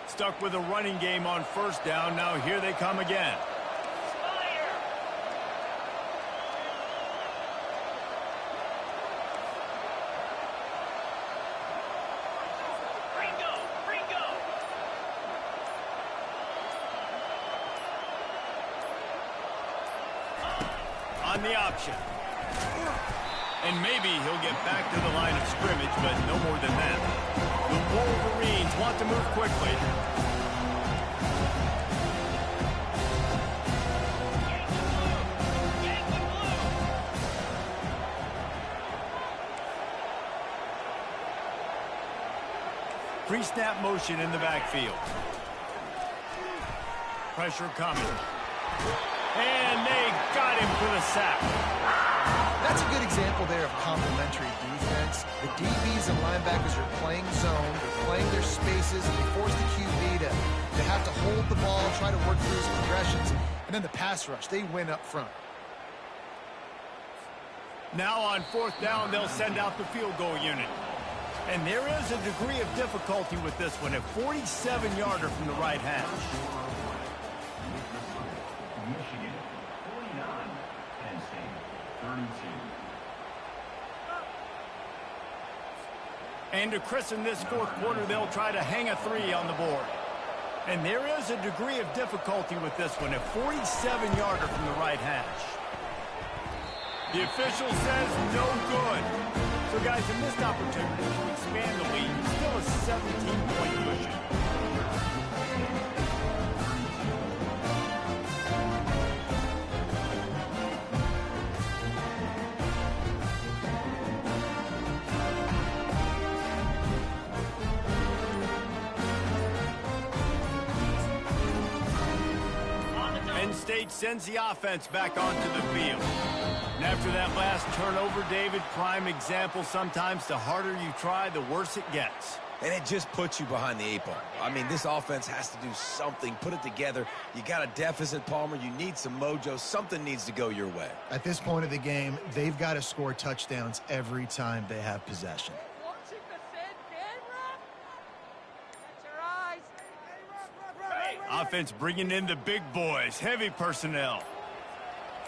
Stuck with a running game on first down. Now here they come again. On the option. And maybe he'll get back to the line of scrimmage, but no more than that. The Wolverines want to move quickly. Pre-snap motion in the backfield. Pressure coming. And they got him for the sack. That's a good example there of complementary defense. The DBs and linebackers are playing zone, they're playing their spaces, and they force the QB to have to hold the ball, try to work through his progressions, and then the pass rush, they win up front. Now on fourth down, they'll send out the field goal unit. And there is a degree of difficulty with this one, a 47-yarder from the right hash. And to christen this fourth quarter, they'll try to hang a 3 on the board. And there is a degree of difficulty with this one, a 47-yarder from the right hash. The official says no good. So, guys, a missed opportunity to expand the lead. Still a 17-point cushion. State sends the offense back onto the field. And after that last turnover, David, prime example, sometimes the harder you try, the worse it gets. And it just puts you behind the 8 ball. I mean, this offense has to do something, put it together. You got a deficit, Palmer. You need some mojo. Something needs to go your way. At this point of the game, they've got to score touchdowns every time they have possession. Offense bringing in the big boys, heavy personnel.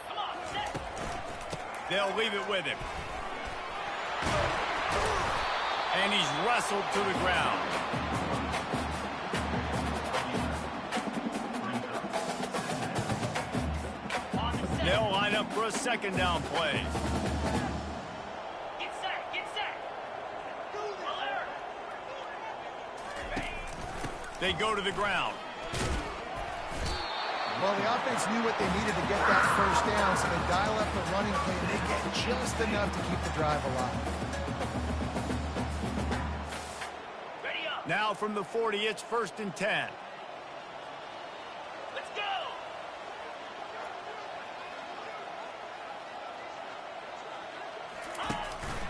Come on, set. They'll leave it with him. And he's wrestled to the ground. They'll line up for a second down play. Get set, get set. They go to the ground. Well, the offense knew what they needed to get that first down, so they dial up the running play, and they get just enough to keep the drive alive. Ready up. Now from the 40, it's 1st and 10. Let's go.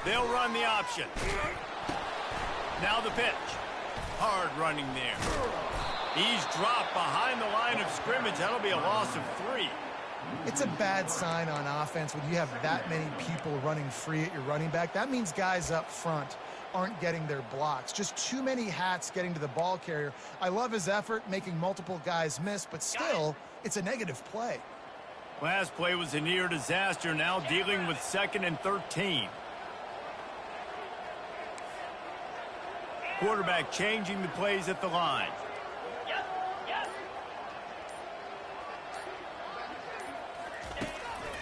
They'll run the option. Now the pitch. Hard running there. He's dropped behind the line of scrimmage. That'll be a loss of 3. It's a bad sign on offense when you have that many people running free at your running back. That means guys up front aren't getting their blocks. Just too many hats getting to the ball carrier. I love his effort, making multiple guys miss, but still, it's a negative play. Last play was a near disaster. Now dealing with 2nd and 13. Quarterback changing the plays at the line. Yep, yep.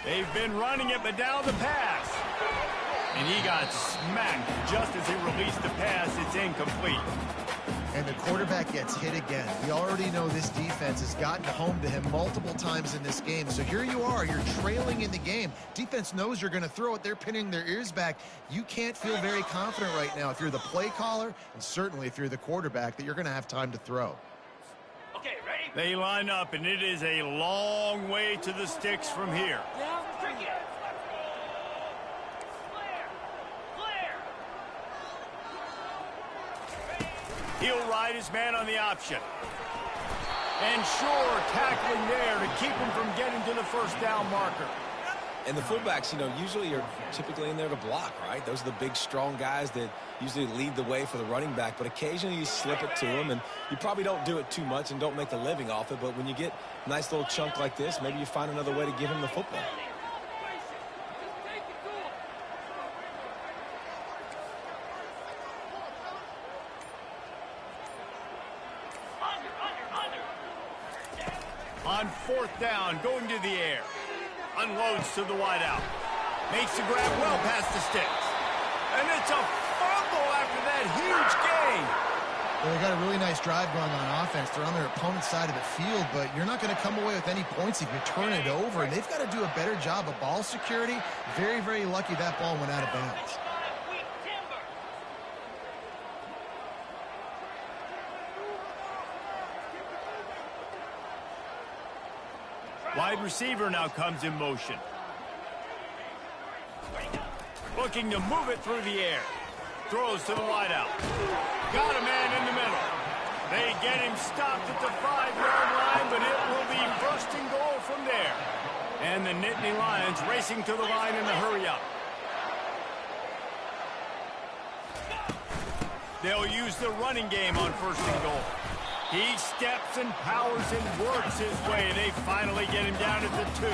They've been running it, but now the pass. And he got smacked just as he released the pass. It's incomplete. And the quarterback gets hit again. We already know this defense has gotten home to him multiple times in this game. So here you are, you're trailing in the game. Defense knows you're going to throw it. They're pinning their ears back. You can't feel very confident right now if you're the play caller, and certainly if you're the quarterback, that you're going to have time to throw. Okay, ready? They line up, and it is a long way to the sticks from here. Trick it. Clear. He'll ride his man on the option. And sure, tackling there to keep him from getting to the first down marker. And the fullbacks, usually are typically in there to block, right? Those are the big, strong guys that usually lead the way for the running back. But occasionally you slip it to them, and you probably don't do it too much and don't make a living off it. But when you get a nice little chunk like this, maybe you find another way to give him the football. On 4th down, going to the air. Unloads to the wideout. Makes the grab well past the sticks. And it's a fumble after that huge gain. Well, they got a really nice drive going on offense. They're on their opponent's side of the field, but you're not going to come away with any points if you turn it over. And they've got to do a better job of ball security. Very, very lucky that ball went out of bounds. Wide receiver now comes in motion. Looking to move it through the air. Throws to the wideout. Got a man in the middle. They get him stopped at the 5-yard line, but it will be 1st and goal from there. And the Nittany Lions racing to the line in the hurry-up. They'll use the running game on 1st and goal. He steps and powers and works his way. They finally get him down at the 2.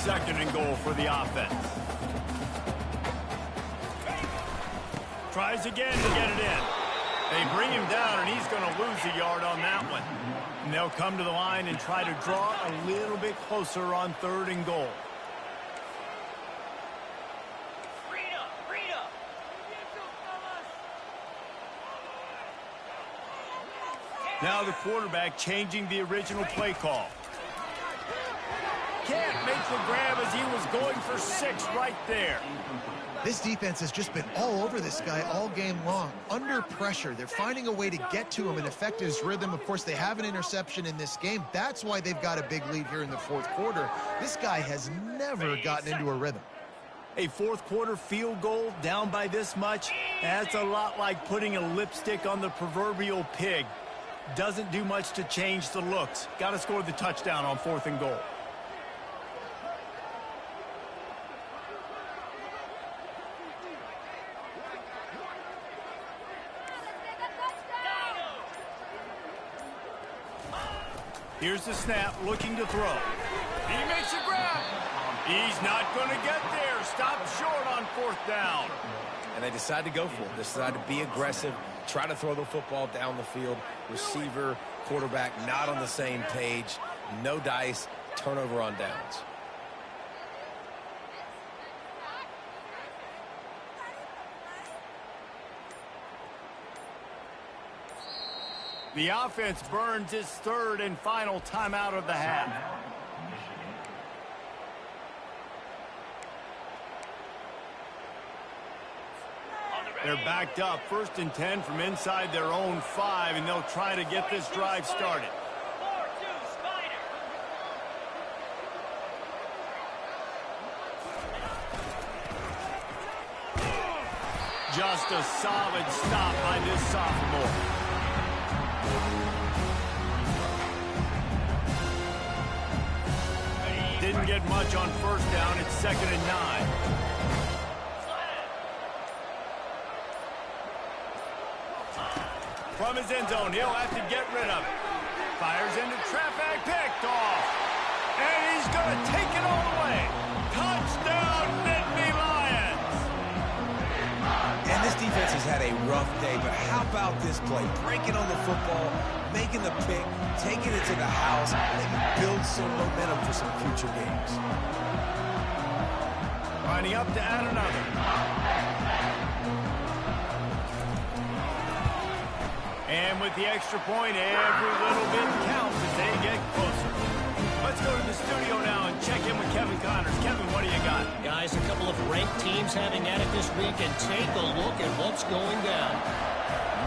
2nd and goal for the offense. Tries again to get it in. They bring him down, and he's going to lose a yard on that one. And they'll come to the line and try to draw a little bit closer on 3rd and goal. Now the quarterback changing the original play call. can't make the grab as he was going for 6 right there. This defense has just been all over this guy all game long. Under pressure, they're finding a way to get to him and affect his rhythm. Of course, they have an interception in this game. That's why they've got a big lead here in the fourth quarter. This guy has never gotten into a rhythm. A fourth quarter field goal down by this much, that's a lot like putting a lipstick on the proverbial pig. Doesn't do much to change the looks. Got to score the touchdown on 4th and goal. Here's the snap, looking to throw. He makes a grab. He's not going to get there. Stop short on 4th down. And they decide to go for it. They decide to be aggressive, try to throw the football down the field. Receiver, quarterback, not on the same page. No dice, turnover on downs. The offense burns its 3rd and final timeout of the half. They're backed up, 1st and 10 from inside their own 5, and they'll try to get this drive started. 4-2 Spider. Just a solid stop by this sophomore. Didn't get much on 1st down. It's 2nd and 9. From his end zone, he'll have to get rid of it. Fires into traffic, picked off. And he's going to take it all the way. Touchdown, Nittany Lions! And this defense has had a rough day, but how about this play? Breaking on the football, making the pick, taking it to the house, maybe build some momentum for some future games. Lining up to add another. And with the extra point, every little bit counts as they get closer. Let's go to the studio now and check in with Kevin Connors. Kevin, what do you got? Guys, a couple of ranked teams having at it this week, and take a look at what's going down.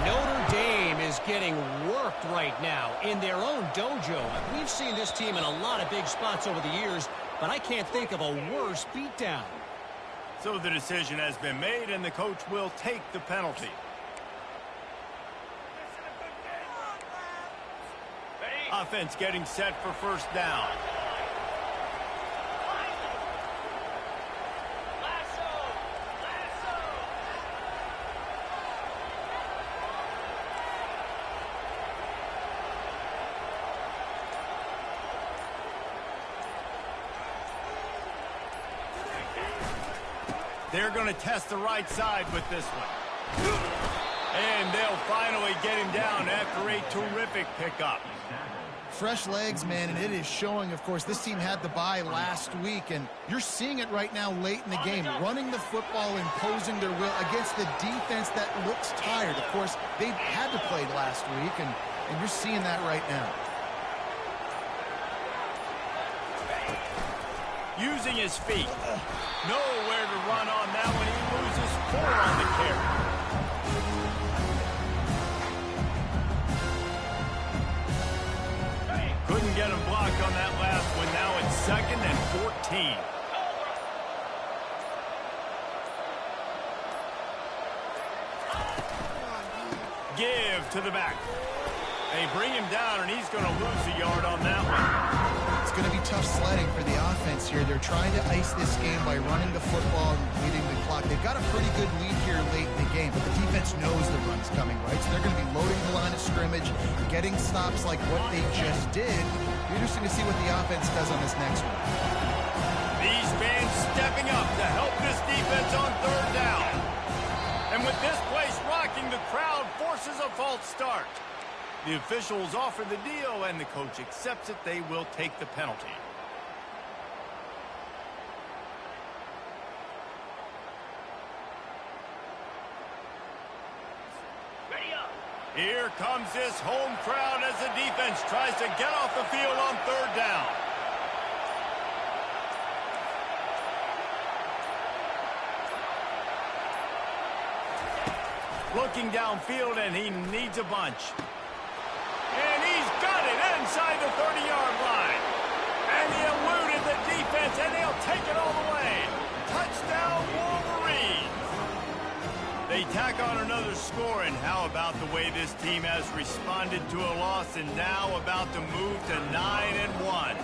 Notre Dame is getting worked right now in their own dojo. We've seen this team in a lot of big spots over the years, but I can't think of a worse beatdown. So the decision has been made, and the coach will take the penalty. Offense getting set for 1st down. They're going to test the right side with this one. And they'll finally get him down after a terrific pickup. Fresh legs, man, and it is showing. Of course, this team had the bye last week, and you're seeing it right now late in the game. Running the football, imposing their will against the defense that looks tired. Of course, they had to play last week, and you're seeing that right now. Using his feet. Nowhere to run on that one. He loses 4 on the carry. Couldn't get him blocked on that last one. Now it's 2nd and 14. Give to the back. They bring him down, and he's going to lose a yard on that one. It's going to be tough sledding for the offense here. They're trying to ice this game by running the football and leading the clock. They've got a pretty good lead here late in the game, but the defense knows the run's coming, right? So they're going to be loading the line of scrimmage, getting stops like what they just did. Interesting to see what the offense does on this next one. These fans stepping up to help this defense on 3rd down. And with this place rocking, the crowd forces a false start. The officials offer the deal, and the coach accepts it. They will take the penalty. Ready up. Here comes this home crowd as the defense tries to get off the field on 3rd down. Looking downfield, and he needs a bunch. And he's got it inside the 30-yard line. And he eluded the defense, and they'll take it all the way. Touchdown, Wolverines. They tack on another score, and how about the way this team has responded to a loss and now about to move to 9-1.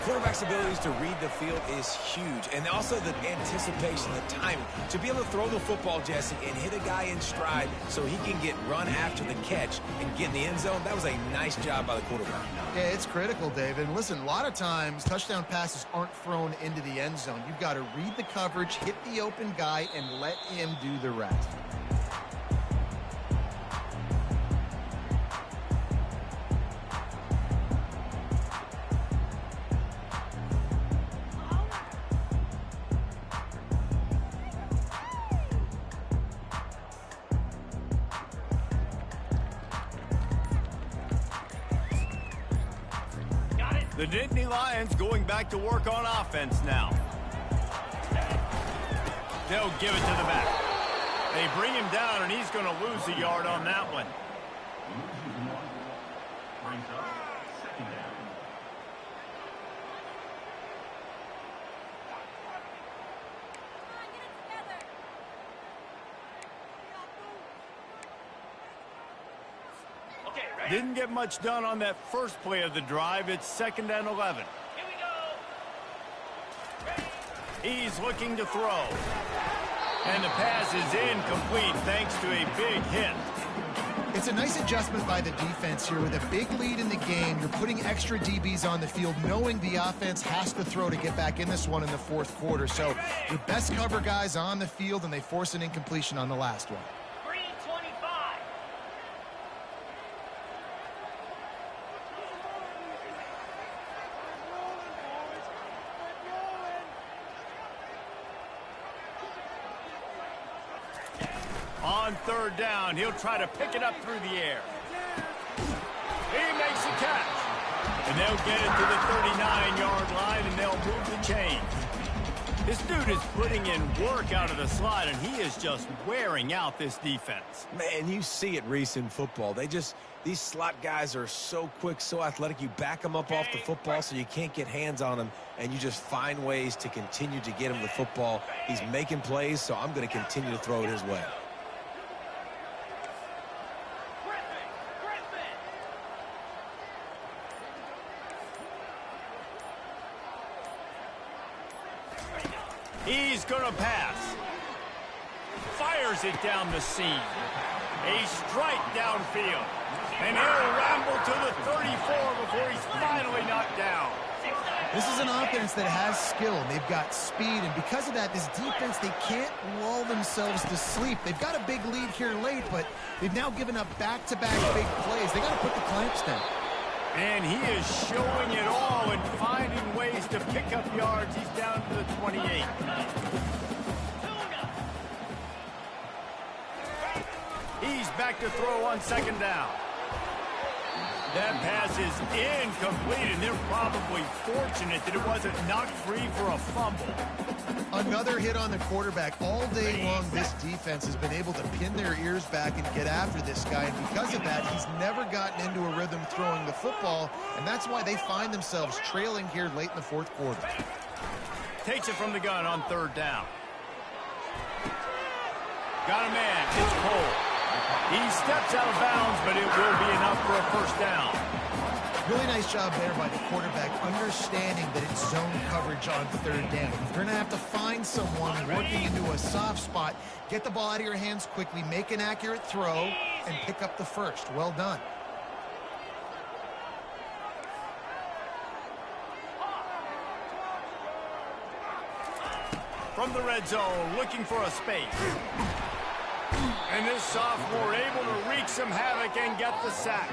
Quarterback's abilities to read the field is huge, and also the anticipation, the timing. To be able to throw the football, Jesse, and hit a guy in stride so he can get run after the catch and get in the end zone, that was a nice job by the quarterback. Yeah, it's critical, David. And listen, a lot of times touchdown passes aren't thrown into the end zone. You've got to read the coverage, hit the open guy, and let him do the rest. The Nittany Lions going back to work on offense now. They'll give it to the back. They bring him down, and he's going to lose a yard on that one. Didn't get much done on that first play of the drive. It's 2nd and 11. Here we go. He's looking to throw. And the pass is incomplete thanks to a big hit. It's a nice adjustment by the defense here. With a big lead in the game, you're putting extra DBs on the field, knowing the offense has to throw to get back in this one in the fourth quarter. So your best cover guys on the field, and they force an incompletion on the last one. 3:25. On 3rd down, he'll try to pick it up through the air. He makes a catch. And they'll get it to the 39-yard line, and they'll move the chain. This dude is putting in work out of the slot, and he is just wearing out this defense. Man, you see it, Reese, in football. These slot guys are so quick, so athletic. You back them up off the football so you can't get hands on them, and you just find ways to continue to get him the football. He's making plays, so I'm going to continue to throw it his way. He's going to pass. Fires it down the seam. A strike downfield. And he'll ramble to the 34 before he's finally knocked down. This is an offense that has skill, and they've got speed, and because of that, this defense, they can't lull themselves to sleep. They've got a big lead here late, but they've now given up back-to-back big plays. They got to put the clamps down. And he is showing it all and finding ways to pick up yards. He's down to the 28. He's back to throw on 2nd down. That pass is incomplete, and they're probably fortunate that it wasn't knocked free for a fumble. Another hit on the quarterback. All day long, this defense has been able to pin their ears back and get after this guy, and because of that, he's never gotten into a rhythm throwing the football, and that's why they find themselves trailing here late in the fourth quarter. Takes it from the gun on 3rd down. Got a man. It's Cole. He steps out of bounds, but it will be enough for a 1st down. Really nice job there by the quarterback, understanding that it's zone coverage on 3rd down. You're going to have to find someone working into a soft spot, get the ball out of your hands quickly, make an accurate throw, and pick up the 1st. Well done. From the red zone, looking for a space. And this sophomore able to wreak some havoc and get the sack.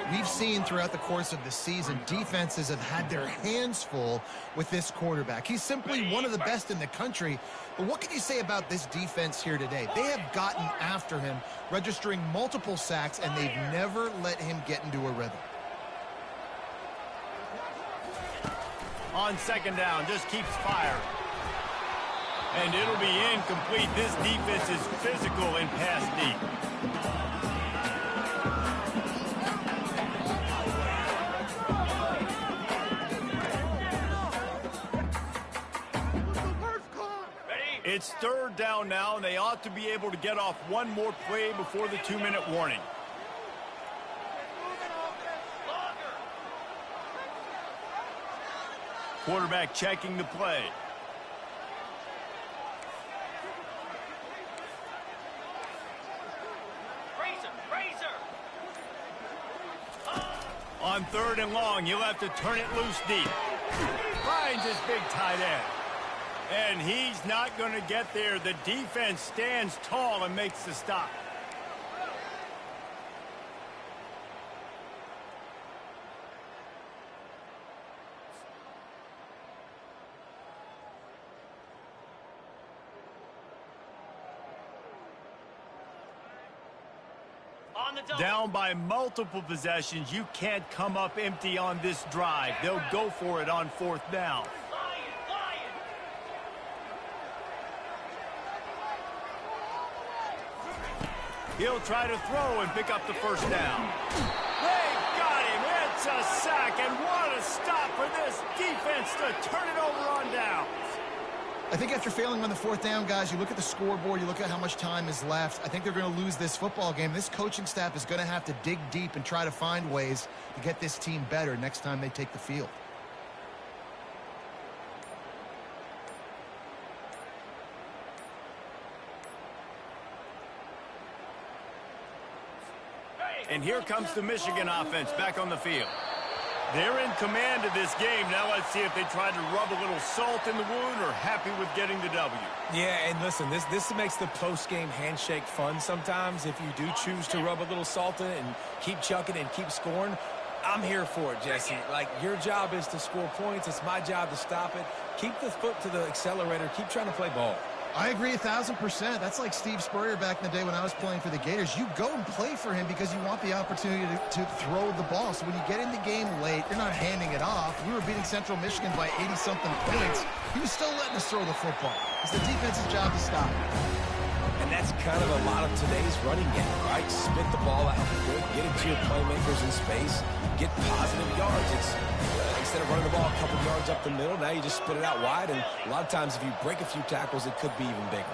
We've seen throughout the course of the season, defenses have had their hands full with this quarterback. He's simply one of the best in the country. But what can you say about this defense here today? They have gotten after him, registering multiple sacks, and they've never let him get into a rhythm. On 2nd down, just keeps firing. And it'll be incomplete. This defense is physical and pass deep. It's third down now, and they ought to be able to get off one more play before the 2-minute warning. Quarterback checking the play. On third and long, he'll have to turn it loose deep. Finds his big tight end. And he's not going to get there. The defense stands tall and makes the stop. Down by multiple possessions. You can't come up empty on this drive. They'll go for it on fourth down. He'll try to throw and pick up the first down. They got him. It's a sack, and what a stop for this defense to turn it over on downs. I think after failing on the fourth down, guys, you look at the scoreboard, you look at how much time is left. I think they're going to lose this football game. This coaching staff is going to have to dig deep and try to find ways to get this team better next time they take the field. And here comes the Michigan offense back on the field. They're in command of this game. Now let's see if they try to rub a little salt in the wound or happy with getting the W. Yeah, and listen, this makes the post-game handshake fun sometimes. If you do choose to rub a little salt in it and keep chucking and keep scoring, I'm here for it, Jesse. Like, your job is to score points. It's my job to stop it. Keep the foot to the accelerator. Keep trying to play ball. I agree 1,000%. That's like Steve Spurrier back in the day when I was playing for the Gators. You go and play for him because you want the opportunity to throw the ball. So when you get in the game late, you're not handing it off. We were beating Central Michigan by 80-something points. He was still letting us throw the football. It's the defense's job to stop it. And that's kind of a lot of today's running game, right? Spit the ball out good, get it to your playmakers in space, get positive yards. It's instead of running the ball a couple yards up the middle, now you just spit it out wide, and a lot of times if you break a few tackles, it could be even bigger.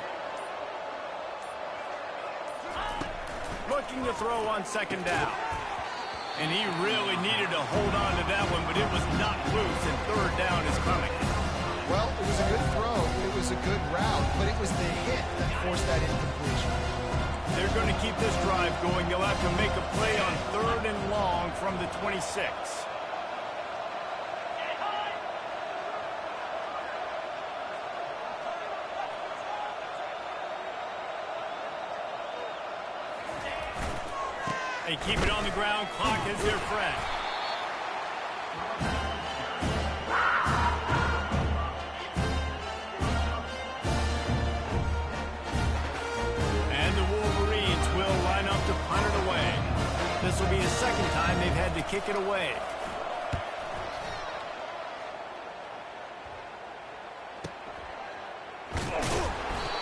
Looking to throw on second down. And he really needed to hold on to that one, but it was not loose, and third down is coming. Well, it was a good throw. It was a good route, but it was the hit that forced that incompletion. They're going to keep this drive going. They'll have to make a play on third and long from the 26. They keep it on the ground. Clock is their friend. And the Wolverines will line up to punt it away. This will be the second time they've had to kick it away.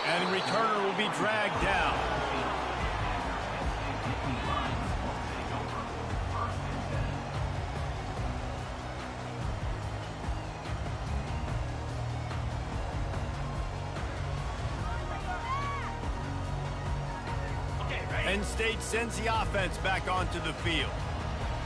And the returner will be dragged down. Penn State sends the offense back onto the field.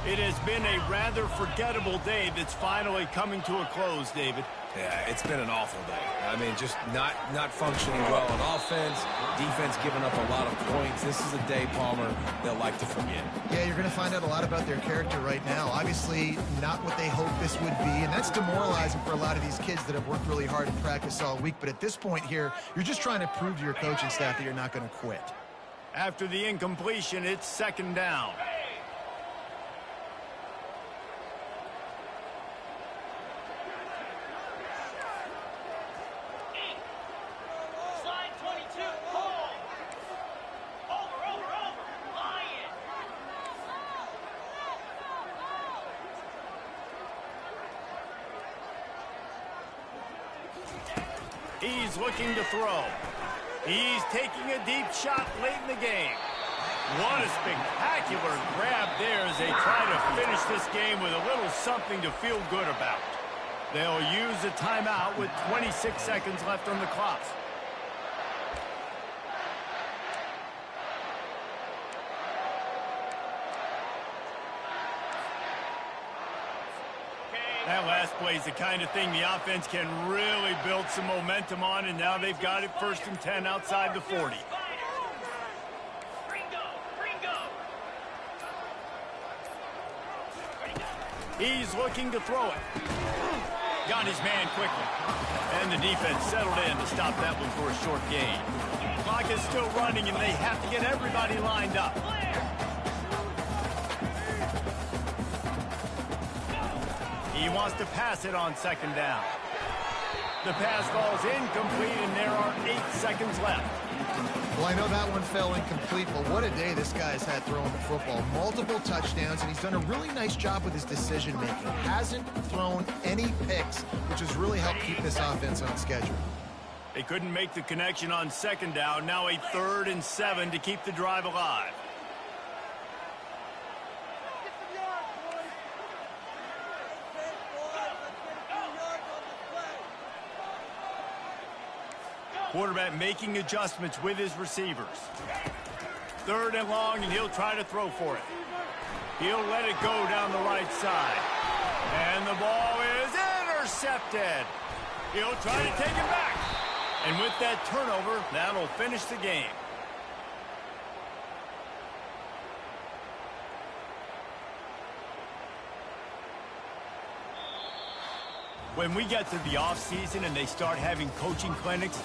It has been a rather forgettable day that's finally coming to a close, David. Yeah, it's been an awful day. I mean, just not functioning well on offense, defense giving up a lot of points. This is a day, Palmer, they'll like to forget. Yeah, you're going to find out a lot about their character right now. Obviously, not what they hoped this would be, and that's demoralizing for a lot of these kids that have worked really hard in practice all week. But at this point here, you're just trying to prove to your coaching staff that you're not going to quit. After the incompletion, it's second down. Slide 22, home. Over, Lion. He's looking to throw. He's taking a deep shot late in the game. What a spectacular grab there as they try to finish this game with a little something to feel good about. They'll use a timeout with 26 seconds left on the clock. That last play is the kind of thing the offense can really build some momentum on, and now they've got it 1st and 10 outside the 40. He's looking to throw it. Got his man quickly. And the defense settled in to stop that one for a short gain. Clock is still running, and they have to get everybody lined up. He wants to pass it on 2nd down. The pass falls incomplete, and there are 8 seconds left. Well, I know that one fell incomplete, but what a day this guy's had throwing the football. Multiple touchdowns, and he's done a really nice job with his decision-making. Hasn't thrown any picks, which has really helped keep this offense on schedule. They couldn't make the connection on 2nd down. Now a 3rd and 7 to keep the drive alive. Quarterback making adjustments with his receivers. 3rd and long, and he'll try to throw for it. He'll let it go down the right side. And the ball is intercepted. He'll try to take it back. And with that turnover, that'll finish the game. When we get to the offseason and they start having coaching clinics,